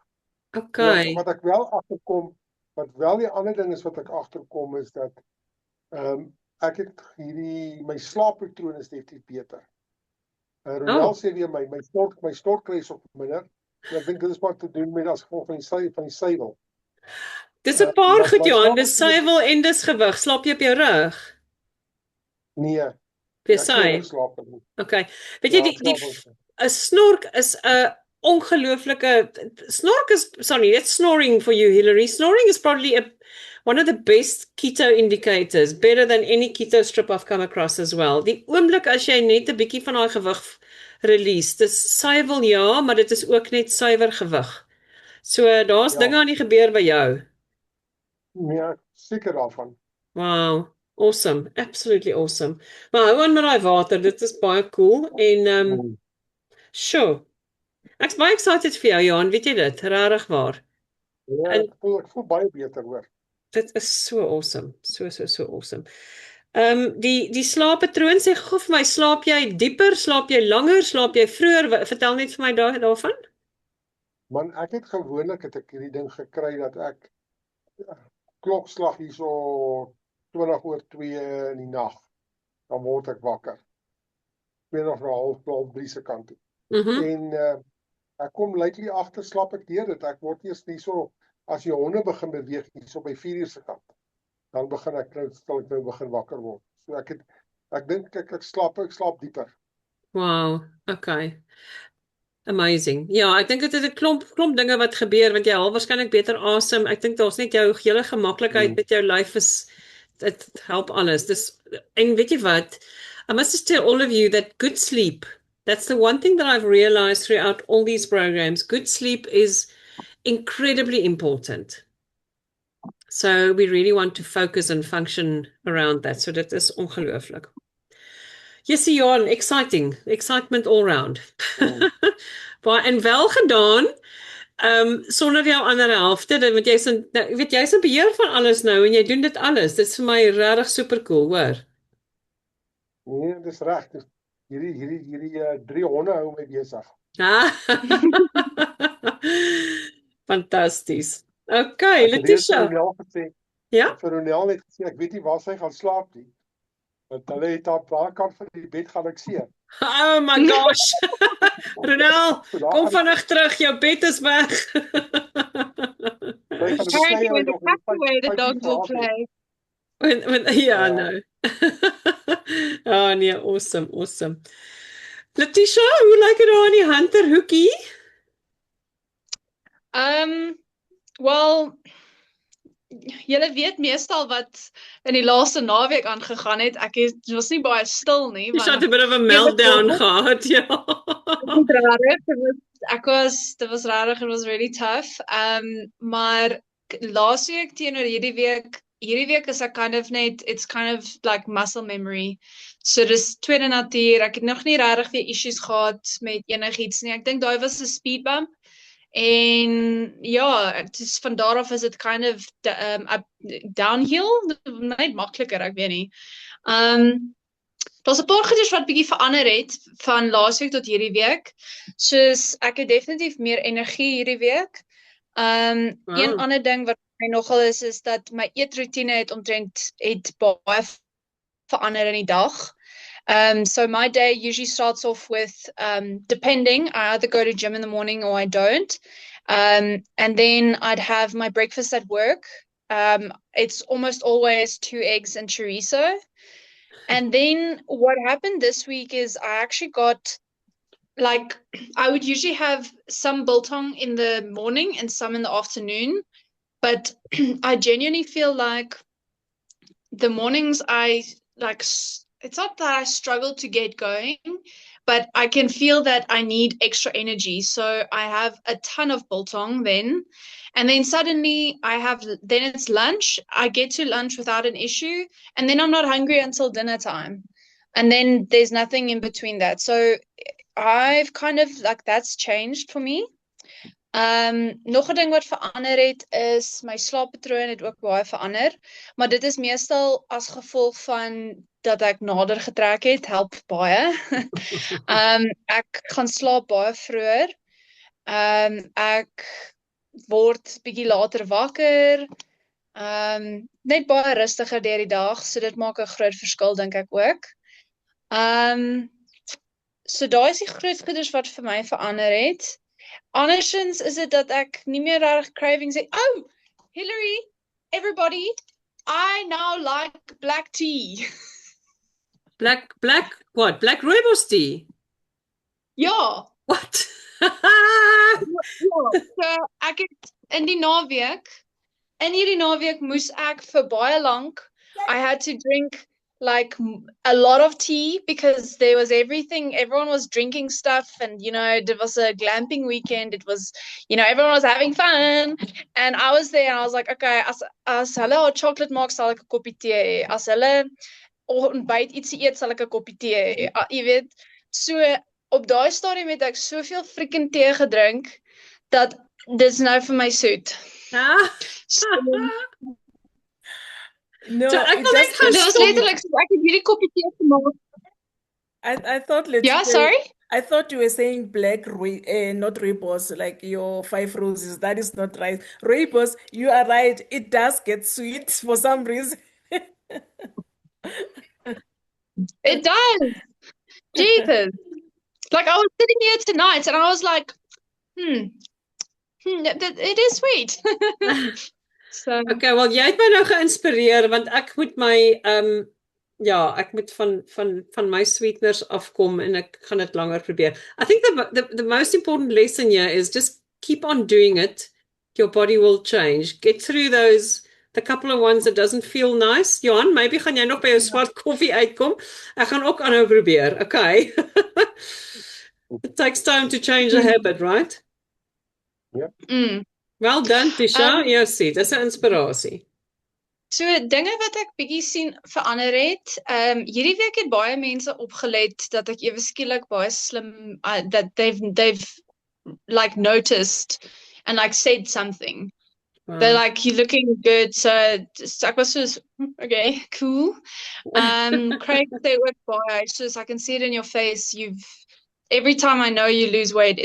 Okay. Wat ek wel agterkom, wat wel die ander ding is wat ek agterkom is dat ek het my slaappatroon is definitief beter. Ronel sê weer my stortkry is op minder. En ek dink dit is maar te doen met as gevolg van die suiwel. Dis 'n paar maar goed, my Johan, dis slaappatroon- suiwel en dis gewig. Slaap jy op jou rug? Nee, Vir ek sy. kan nie slaap nie. Okay. Weet jy Ja, die ek slaap 'n snork is 'n ongelooflike snork is sorry, that's snoring for you, Hillary. Snoring is probably one of the best keto indicators, better than any keto strip I've come across as well. Die oomblik as jy net 'n bietjie van daai gewig release, dis suiwel ja, maar dit is ook net suiwer gewig. So daar's Ja. dinge aan die gebeur by jou. Nee, ek is seker daarvan. Wow, awesome, absolutely awesome. Maar hou aan met daai water, dit is baie cool en sure. Ek's baie excited vir jou, Johan, weet jy dit? Regtig waar. Ja, En- ek voel baie beter, hoor. Dit is so awesome. So awesome. Die slaappatroon, sê gou vir my, slaap jy dieper, slaap jy langer, slaap jy vroeër? Vertel net vir my daarvan. Man, ek het gewoonlik hierdie ding gekry dat ek klokslag hierso 2:20 in die nag, dan word ek wakker. 2:30 se kant toe. Mhm. En ek kom lately agter slaap ek deur dit. Ek word eers hierso as die honde begin beweeg hierso by 4:00 se kant. Dan begin ek nou begin wakker word. So ek dink ek slaap dieper. Wow, okay. Amazing. Ja, ek dink dit is 'n klomp dinge wat gebeur want jy haal waarskynlik beter asem. Ek dink daar's net jou hele gemaklikheid met jou lyf dit help alles. En weet jy wat? I must just tell all of you that good sleep, that's the one thing that I've realized throughout all these programs. Good sleep is incredibly important. So we really want to focus and function around that. So dit is ongelooflik. Yes, Johan, excitement all round. En wel gedaan, sonder jou ander helfte, want jy's in beheer van alles nou en jy doen dit alles. Dit is vir my regtig super cool, hoor. Nee, dis reg. Hierdie 3 honde hou my besig. Fantasties. Okay, Ek het reeds vir Letitia. Ronel gesê, Ja? vir Ronel net gesê, ek weet nie waar sy gaan slaap nie. Want hulle het op daai kant van die bed gaan ek seer. Oh my gosh. Ronel, kom vinnig terug, jou bed is weg. Apparently, when the cat's away, the dogs will play. Ja, nou. Oh nee, awesome. Letitia, hoe lyk dit daar aan die Hunterhoekie? Well, julle weet meestal wat in die laaste naweek aangegaan het. Ek was nie baie stil nie, Jy het 'n bit of a meltdown gehad, ja. Dit was rarig, it was really tough. Maar laas week teenoor hierdie week is ek it's kind of like muscle memory. So dis tweede natuur. Ek het nog nie regtig weer issues gehad met enigiets nie. Ek dink daai was 'n speed bump. En ja, dis van daar af is dit kind of downhill, net makliker, ek weet nie. Daar's 'n paar goeders wat bietjie verander het van laasweek tot hierdie week. Soos ek het definitief meer energie hierdie week. Een ander ding wat my nogal is dat my eetroetine het baie verander in die dag. So my day usually starts off with, depending, I either go to gym in the morning or I don't. And then I'd have my breakfast at work. It's almost always 2 eggs and chorizo. And then what happened this week is I actually got like I would usually have some biltong in the morning and some in the afternoon, but I genuinely feel like the mornings I like it's not that I struggle to get going, but I can feel that I need extra energy. So I have a ton of biltong then. And then suddenly then it's lunch. I get to lunch without an issue. And then I'm not hungry until dinner time. And then there's nothing in between that. So I've kind of like that's changed for me. Nog 'n ding wat verander het is my slaappatroon het ook baie verander, maar dit is meestal as gevolg van dat ek nader getrek het, help baie. Ek gaan slaap baie vroeër. Ek word bietjie later wakker. Net baie rustiger deur die dag, so dit maak 'n groot verskil dink ek ook. So daai is die groot goeders wat vir my verander het. Andersins is dit dat ek nie meer reg cravings het. Oh, Hillary, everybody, I now like black tea. Black what? Black rooibos tea? Ja, What? so ek het in hierdie naweek moes ek vir baie lank, I had to drink like a lot of tea because there was everyone was drinking stuff, and it was a glamping weekend, it was everyone was having fun, and I was there and I was like, okay, as hulle chocolate maak sal ek 'n koppie tee hê, as hulle ontbyt ietsie eet sal ek 'n koppie tee hê, jy weet. So op daai stadium het ek soveel freaking tee gedrink dat dis nou vir my soet. So, No, So ek it wil net just gaan dit was stop. letterlik so ek het hierdie koppie tee gemaak. I thought Ja, sorry? I thought you were saying black not rooibos, like your 5 roses. That is not right. Rooibos, you are right. It does get sweet for some reason. It does. Jeepers. Like I was sitting here tonight and I was like, it is sweet. So Okay, wel jy het my nou geïnspireer want ek moet my ek moet van my sweeteners afkom en ek gaan dit langer probeer. I think the most important lesson here is just keep on doing it. Your body will change. Get through the couple of ones that doesn't feel nice. Johan, maybe gaan jy nog by jou swart koffie uitkom. Ek gaan ook aanhou probeer. Okay. It takes time to change a habit, right? Well done, Tisha. Yes, see, dis 'n inspirasie. So dinge wat ek bietjie sien verander het. Hierdie week het baie mense opgelet dat ek ewe skielik baie slim that they've like noticed and like said something. Wow. They're like, you're looking good. So ek was soos, okay, cool. Craig sê ook baie, soos I can see it in your face. Every time I know you lose weight,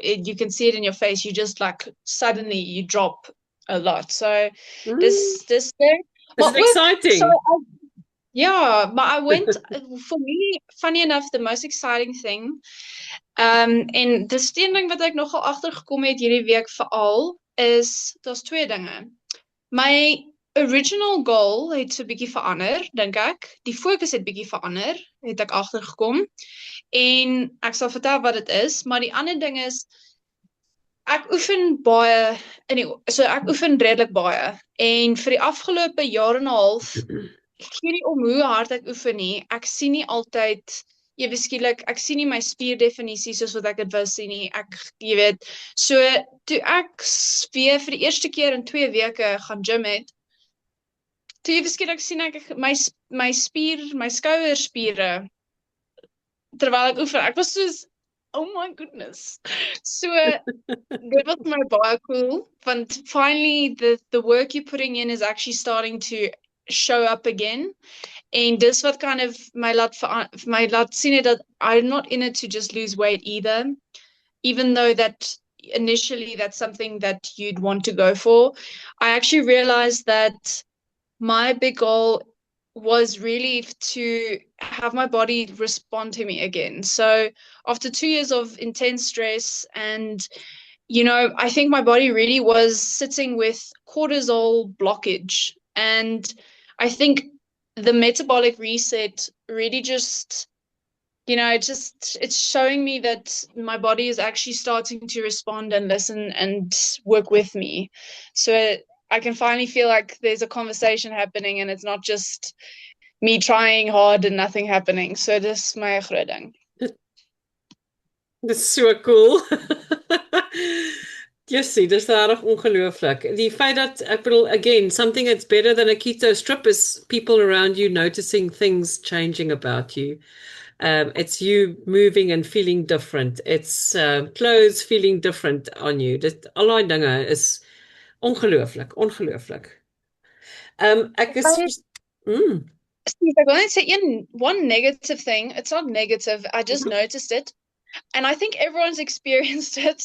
you can see it in your face. You just like suddenly you drop a lot. So this thing. This is exciting. So but I went for me, funny enough, the most exciting thing. En dis een ding wat ek nogal agtergekom het hierdie week veral is daar's twee dinge. My original goal het so bietjie verander, dink ek. Die fokus het bietjie verander, het ek agtergekom. En ek sal vertel wat dit is, maar die ander ding is ek oefen baie ek oefen redelik baie. En vir die afgelope jaar en 'n half ek gee nie om hoe hard ek oefen nie. Ek sien nie altyd ewe skielik, ek sien nie my spierdefinisie soos wat ek dit wou sien nie. Jy weet, so toe ek weer vir die eerste keer in 2 weke gaan gym het, toe ewe skielik sien ek my skouerspiere terwyl ek oefen. Ek was soos, oh my goodness. So dit was my baie cool, want finally the work you're putting in is actually starting to show up again. And dis wat kind of my laat sien het dat I'm not in it to just lose weight either, even though that initially that's something that you'd want to go for. I actually realized that my big goal was really to have my body respond to me again. So after 2 years of intense stress and I think my body really was sitting with cortisol blockage, and I think the metabolic reset really just it's showing me that my body is actually starting to respond and listen and work with me. So I can finally feel like there's a conversation happening and it's not just me trying hard and nothing happening. So dis my groot ding. Dis so cool. Jessie, dis regtig ongelooflik. Die feit dat ek bedoel again, something that's better than a keto strip is people around you noticing things changing about you. It's you moving and feeling different. It's clothes feeling different on you. Dit al daai dinge is ongelooflik, ongelooflik. Ek is mm, Steve, I want to say one negative thing. It's not negative. I just noticed it. And I think everyone's experienced it.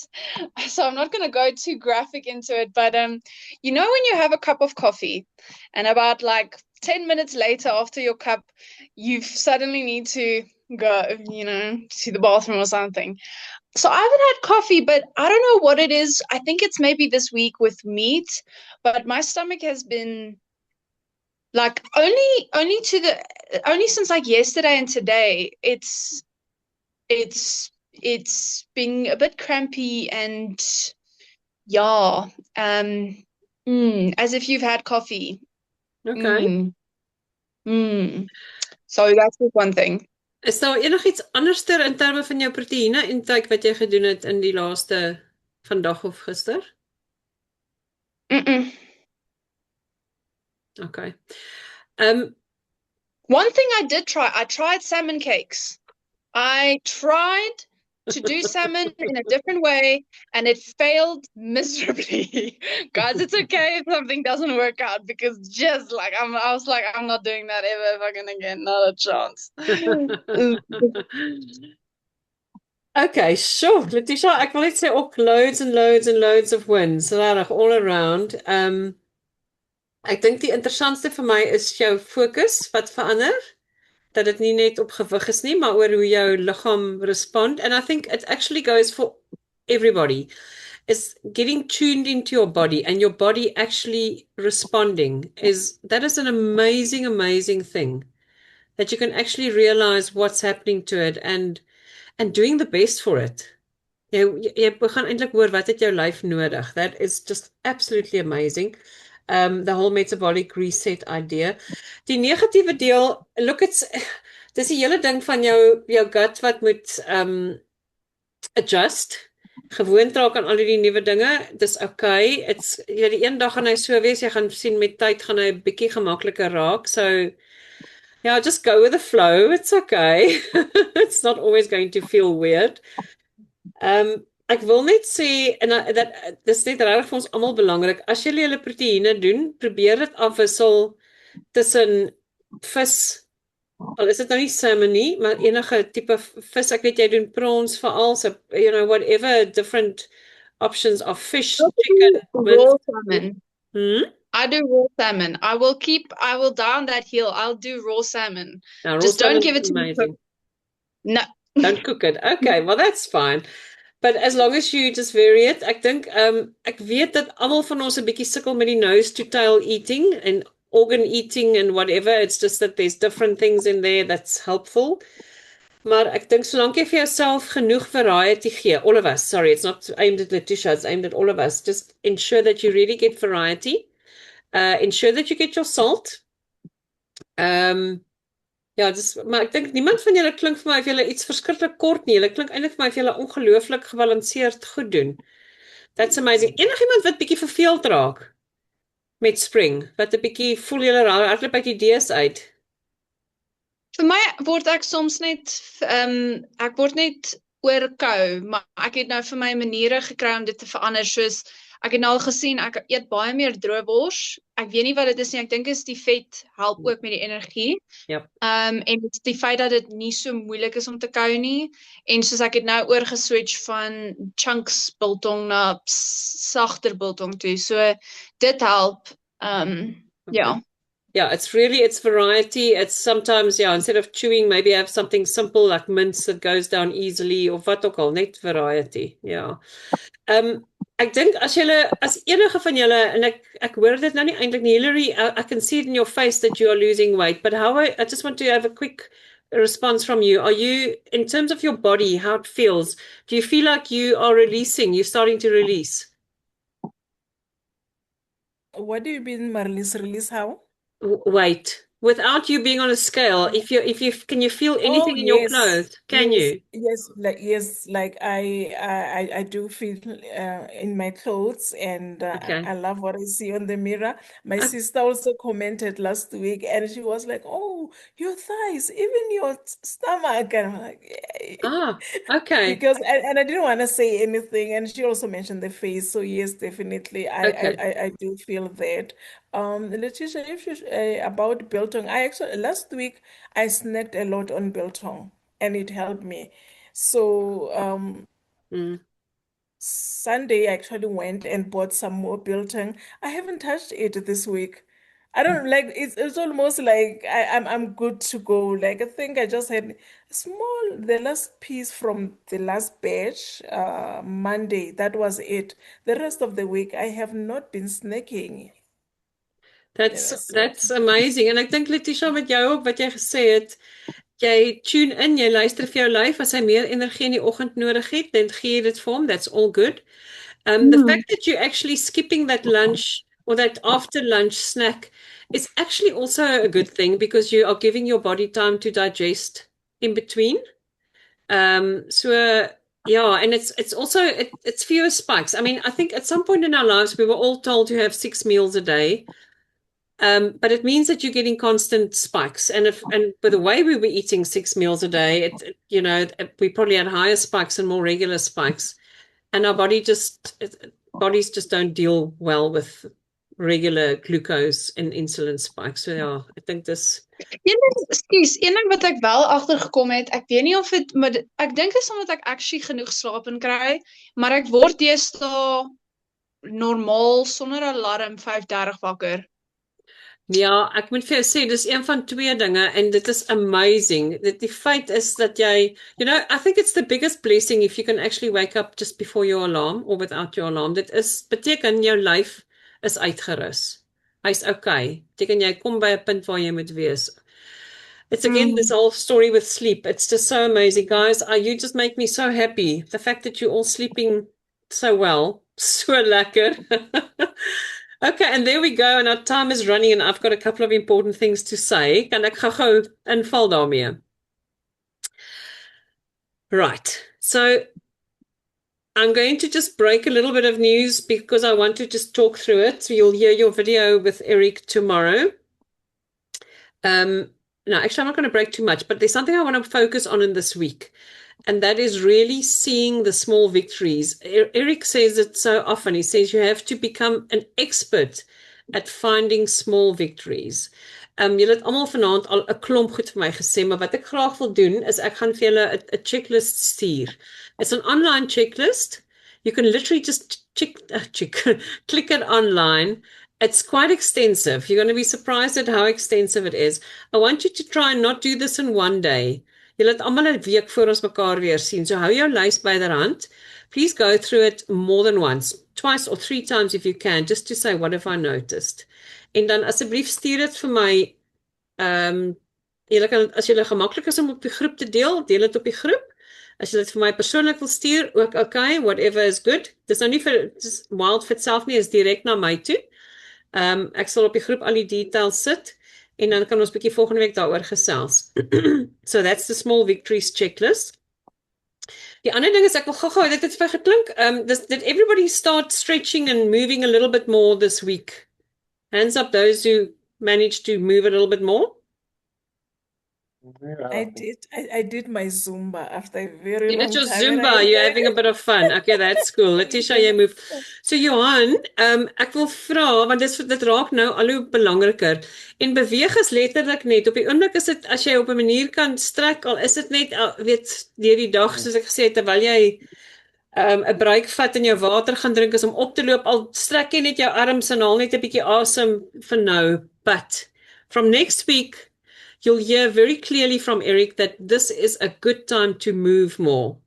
So I'm not going to go too graphic into it. But when you have a cup of coffee and about like 10 minutes later after your cup, you suddenly need to go, to the bathroom or something. So I haven't had coffee, but I don't know what it is. I think it's maybe this week with meat, but my stomach has been like only since like yesterday and today, it's been a bit crampy and yeah, as if you've had coffee. okay. So that's just one thing. Is daar enigiets anderster in terme van jou proteïene intake wat jy gedoen het in die laaste vandag of gister? Okay. One thing I did try, I tried salmon cakes. I tried to do salmon in a different way and it failed miserably. Guys, it's okay if something doesn't work out because just like I was like, I'm not doing that ever fucking again, not a chance. Okay, sure. Letitia, ek wil net sê ook loads and loads and loads of wins, regtig all around. Ek dink die interessantste vir my is jou fokus wat verander. Dat dit nie net op gewig is nie, maar oor hoe jou liggaam respond. And I think it actually goes for everybody. Is getting tuned into your body and your body actually responding that is an amazing, amazing thing. That you can actually realize what's happening to it and doing the best for it. Jy begin eintlik hoor wat het jou lyf nodig. That is just absolutely amazing. The whole metabolic reset idea. Die negatiewe deel, look, dis die hele ding van jou gut wat moet adjust. Gewoond raak aan al die nuwe dinge. Dis okay. Die een dag gaan hy so wees, jy gaan sien met tyd gaan hy bietjie gemakliker raak. So yeah, just go with the flow. It's okay. It's not always going to feel weird. Ek wil net sê en dis net regtig vir ons almal belangrik. As jy julle proteïene doen, probeer dit afwissel tussen vis. Al is dit nou nie salmon nie, maar enige tipe vis. Ek weet jy doen prawns veral, so whatever different options of fish, chicken, raw salmon. I do raw salmon. I will down that hill. I'll do raw salmon. Now, raw just don't give it to amazing. me. No. Don't cook it. Okay, well that's fine. But as long as you just vary it, ek dink ek weet dat almal van ons 'n bietjie sukkel met die nose to tail eating and organ eating and whatever. It's just that there's different things in there that's helpful. Maar ek dink solank jy vir jouself genoeg variety gee, all of us, sorry, it's not aimed at Letitia, it's aimed at all of us. Just ensure that you really get variety. Ensure that you get your salt. Ja, maar ek dink niemand van julle klink vir my of julle iets verskriklik kort nie. Julle klink eintlik vir my of julle ongelooflik gebalanseerd goed doen. That's amazing. Enigiemand wat bietjie verveeld raak met spring, wat 'n bietjie voel julle hardloop uit idees uit. Vir my word ek soms net ek word net oorkou, maar ek het nou vir my maniere gekry om dit te verander, soos ek het nou al gesien ek eet baie meer droëwors. Ek weet nie wat dit is nie. Ek dink is die vet help ook met die energie. Yep. En die feit dat dit nie so moeilik is om te kou nie. En soos ek het nou oorgeswitch van chunks biltong na sagter biltong toe. So dit help. Yeah. Yeah, it's variety. It's sometimes, instead of chewing, maybe have something simple like mince that goes down easily of wat ook al, net variety. Yeah. Ek dink as enige van julle, en ek hoor dit nou nie eintlik nie, Hillary, I can see it in your face that you are losing weight, but I just want to have a quick response from you. Are you, in terms of your body, how it feels, do you feel like you are releasing, you're starting to release? What do you mean, Marlies? Release how? Weight. Without you being on a scale, if you can you feel Oh anything in your yes, clothes? Can you? like I do feel in my clothes, and Okay. I love what I see on the mirror. My Uh, sister also commented last week, and she was like, "Oh, your thighs, even your stomach," and I'm like, "Yay." Ah, okay. Because and I didn't want to say anything, and she also mentioned the face. So yes, definitely, Okay. I do feel that. Letitia, if you about biltong, I actually last week I snacked a lot on biltong, and it helped me. So Mm. Sunday I actually went and bought some more biltong. I haven't touched it this week. I don't like it's almost like I'm good to go. Like I think I just had a small the last piece from the last batch, Monday. That was it. The rest of the week I have not been snacking. So That's amazing. En ek dink Letitia met jou op wat jy gesê het, jy tune in, jy luister vir jou lyf as hy meer energie in die oggend nodig het, dan gee jy dit vir hom. That's all good. The Mm. fact that you're actually skipping that lunch or that after lunch snack is actually also a good thing because you are giving your body time to digest in between. So yeah, and it's also it's fewer spikes. I mean, I think at some point in our lives we were all told to have 6 meals a day. But it means that you're getting constant spikes. And by the way we were eating 6 meals a day, we probably had higher spikes and more regular spikes. And our bodies just don't deal well with regular glucose and insulin spikes. So yeah, I think this. Een ding wat ek wel agtergekom het, ek weet nie of dit, maar ek dink dit is omdat ek actually genoeg slaap en kry, maar ek word deesdae normaal sonder alarm 5:30 wakker. Ja, ek moet vir jou sê dis een van twee dinge en dit is amazing. Die feit is dat jy, I think it's the biggest blessing if you can actually wake up just before your alarm or without your alarm. Dit is beteken jou lyf is uitgerus. Hy's okay. Beteken jy kom by 'n punt waar jy moet wees. It's again this whole story with sleep. It's just so amazing, guys. You just make me so happy. The fact that you're all sleeping so well, so lekker. Okay, and there we go. And our time is running, and I've got a couple of important things to say. Kan ek gou inval daarmee? Right. So I'm going to just break a little bit of news because I want to just talk through it. So you'll hear your video with Eric tomorrow. No, actually, I'm not going to break too much, but there's something I want to focus on in this week, and that is really seeing the small victories. Eric says it so often. He says you have to become an expert at finding small victories. Julle het almal vanaand al 'n klomp goed vir my gesê, maar wat ek graag wil doen is ek gaan vir julle 'n checklist stuur. It's an online checklist. You can literally just click it online. It's quite extensive. You're going to be surprised at how extensive it is. I want you to try and not do this in one day. Julle het almal 'n week voor ons mekaar weer sien. So hou jou lys byderhand. Please go through it more than once, twice or 3 times if you can, just to say what have I noticed. En dan asseblief stuur dit vir my. Julle kan as julle gemaklik is om op die groep te deel dit op die groep. As jy dit vir my persoonlik wil stuur, ook okay, whatever is good. Dis nou nie vir dis Wildfit self nie, is direk na my toe. Ek sal op die groep al die details sit en dan kan ons bietjie volgende week daaroor gesels. So that's the small victories checklist. Die ander ding is ek wil gou-gou dit het vir geklink. Did everybody start stretching and moving a little bit more this week? Hands up those who managed to move a little bit more. I did my Zumba after a very You long did your time. And Zumba, you're having a bit of fun. Okay, that's cool. Letitia, jy move. So Johan, ek wil vra want dit raak nou al hoe belangriker. En beweeg is letterlik net op die oomblik is dit as jy op 'n manier kan strek al is dit net weet deur die dag soos ek gesê het terwyl jy 'n break vat en jou water gaan drink is om op te loop al strek jy net jou arms en haal net 'n bietjie asem vir nou. But from next week you'll hear very clearly from Eric that this is a good time to move more.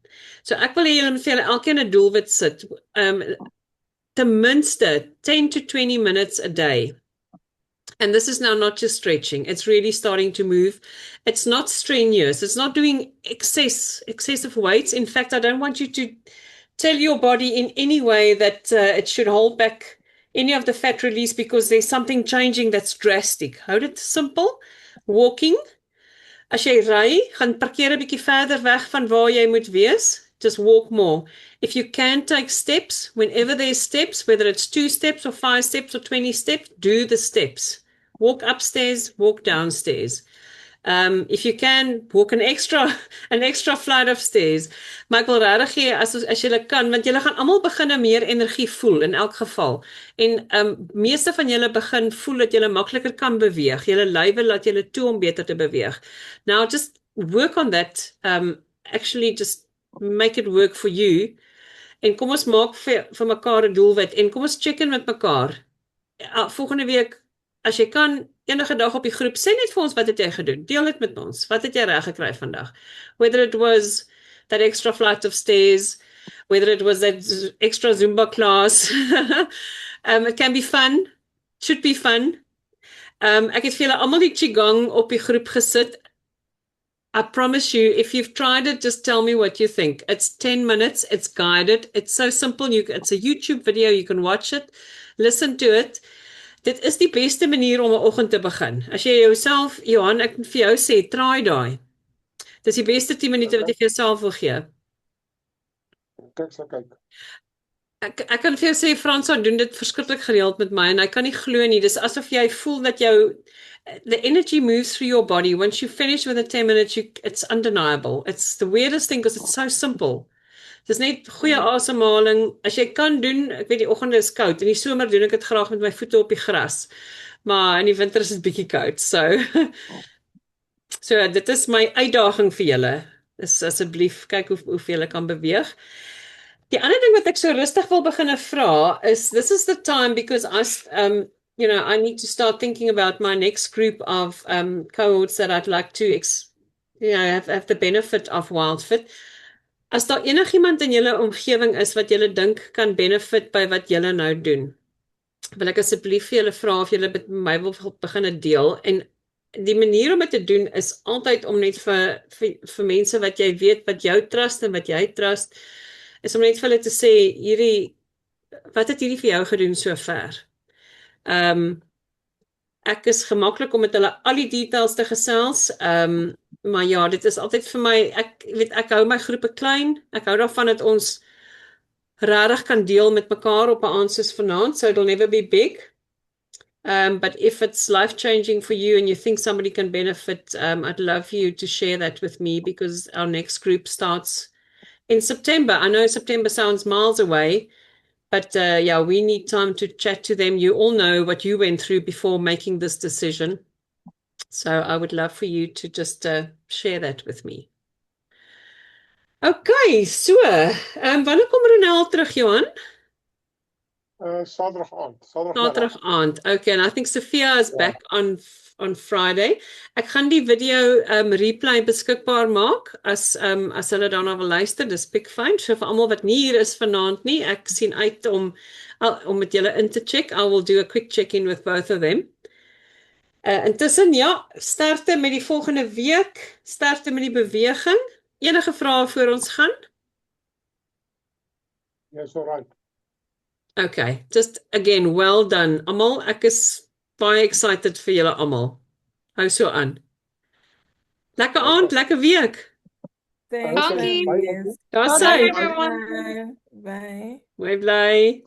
So ek wil hê julle moet vir julle elkeen 'n doelwit sit. Ten minste 10 to 20 minutes a day. And this is now not just stretching. It's really starting to move. It's not strenuous. It's not doing excessive weights. In fact, I don't want you to tell your body in any way that it should hold back any of the fat release because there's something changing that's drastic. Hold it simple. Walking. As jy ry, gaan parkeer 'n bietjie verder weg van waar jy moet wees. Just walk more. If you can take steps, whenever there's steps, whether it's 2 steps or 5 steps or 20 steps, do the steps. Walk upstairs, walk downstairs. If you can, walk an extra flight of stairs. Maar ek wil regtig gee as julle kan, want julle gaan almal begin meer energie voel in elk geval. En meeste van julle begin voel dat julle makliker kan beweeg. Julle lywe laat julle toe om beter te beweeg. Now just work on that. Actually just make it work for you. En kom ons maak vir mekaar 'n doelwit en kom ons check in met mekaar. Volgende week as jy kan enige dag op die groep sê net vir ons wat het jy gedoen. Deel dit met ons. Wat het jy reg gekry vandag? Whether it was that extra flight of stairs, whether it was that extra Zumba class. It can be fun. Should be fun. Ek het vir julle almal die qigong op die groep gesit. I promise you, if you've tried it, just tell me what you think. It's 10 minutes. It's guided. It's so simple. It's a YouTube video. You can watch it. Listen to it. Dit is die beste manier om 'n oggend te begin. As jy jouself, Johan, ek moet vir jou sê, try daai. Dis die beste 10 minute wat jy vir jouself wil gee. Kyk, so kyk. Ek kan vir jou sê Fransa doen dit verskriklik gereeld met my en hy kan nie glo nie. Dis asof jy voel dat the energy moves through your body. Once you finish with the 10 minutes, it's undeniable. It's the weirdest thing because it's so simple. Dis net goeie asemhaling. As jy kan doen, ek weet die oggende is koud. In die somer doen ek dit graag met my voete op die gras. Maar in die winter is dit bietjie koud. So dit is my uitdaging vir julle. Is asseblief kyk hoeveel julle kan beweeg. Die ander ding wat ek so rustig wil begin vra is this is the time because I need to start thinking about my next group of cohorts that I'd like to have the benefit of WildFit. As daar enigiemand in julle omgewing is wat julle dink kan benefit by wat julle nou doen, wil ek asseblief vir julle vra of julle met my wil begin deel. En die manier om dit te doen is altyd om net vir mense wat jy weet wat jou trust en wat jy trust, is om net vir hulle te sê wat het hierdie vir jou gedoen so ver? Ek is gemaklik om met hulle al die details te gesels. Maar ja, dit is altyd vir my, ek hou my groepe klein. Ek hou daarvan dat ons regtig kan deel met mekaar op 'n aand soos vanaand, so it'll never be big. But if it's life-changing for you and you think somebody can benefit, I'd love you to share that with me because our next group starts in September. I know September sounds miles away, but we need time to chat to them. You all know what you went through before making this decision. So I would love for you to just share that with me. Okay, so, wanneer kom Ronel terug, Johan? Saterdag aand. Saterdag aand. Okay, and I think Sophia is back on Friday. Ek gaan die video replay beskikbaar maak as hulle daarna wil luister. Dis piekfyn. So vir almal wat nie hier is vanaand nie, ek sien uit om met julle in te check. I will do a quick check-in with both of them. Intussen, starte met die volgende week, starte met die beweging. Enige vrae voor ons gaan? Yes, all right. Okay, just again, well done. Almal, ek is baie excited vir julle almal. Hou so aan. Lekker aand, lekker week. Thank Dankie. you. Daar's Bye, hy. everyone. Bye. Mooi bly.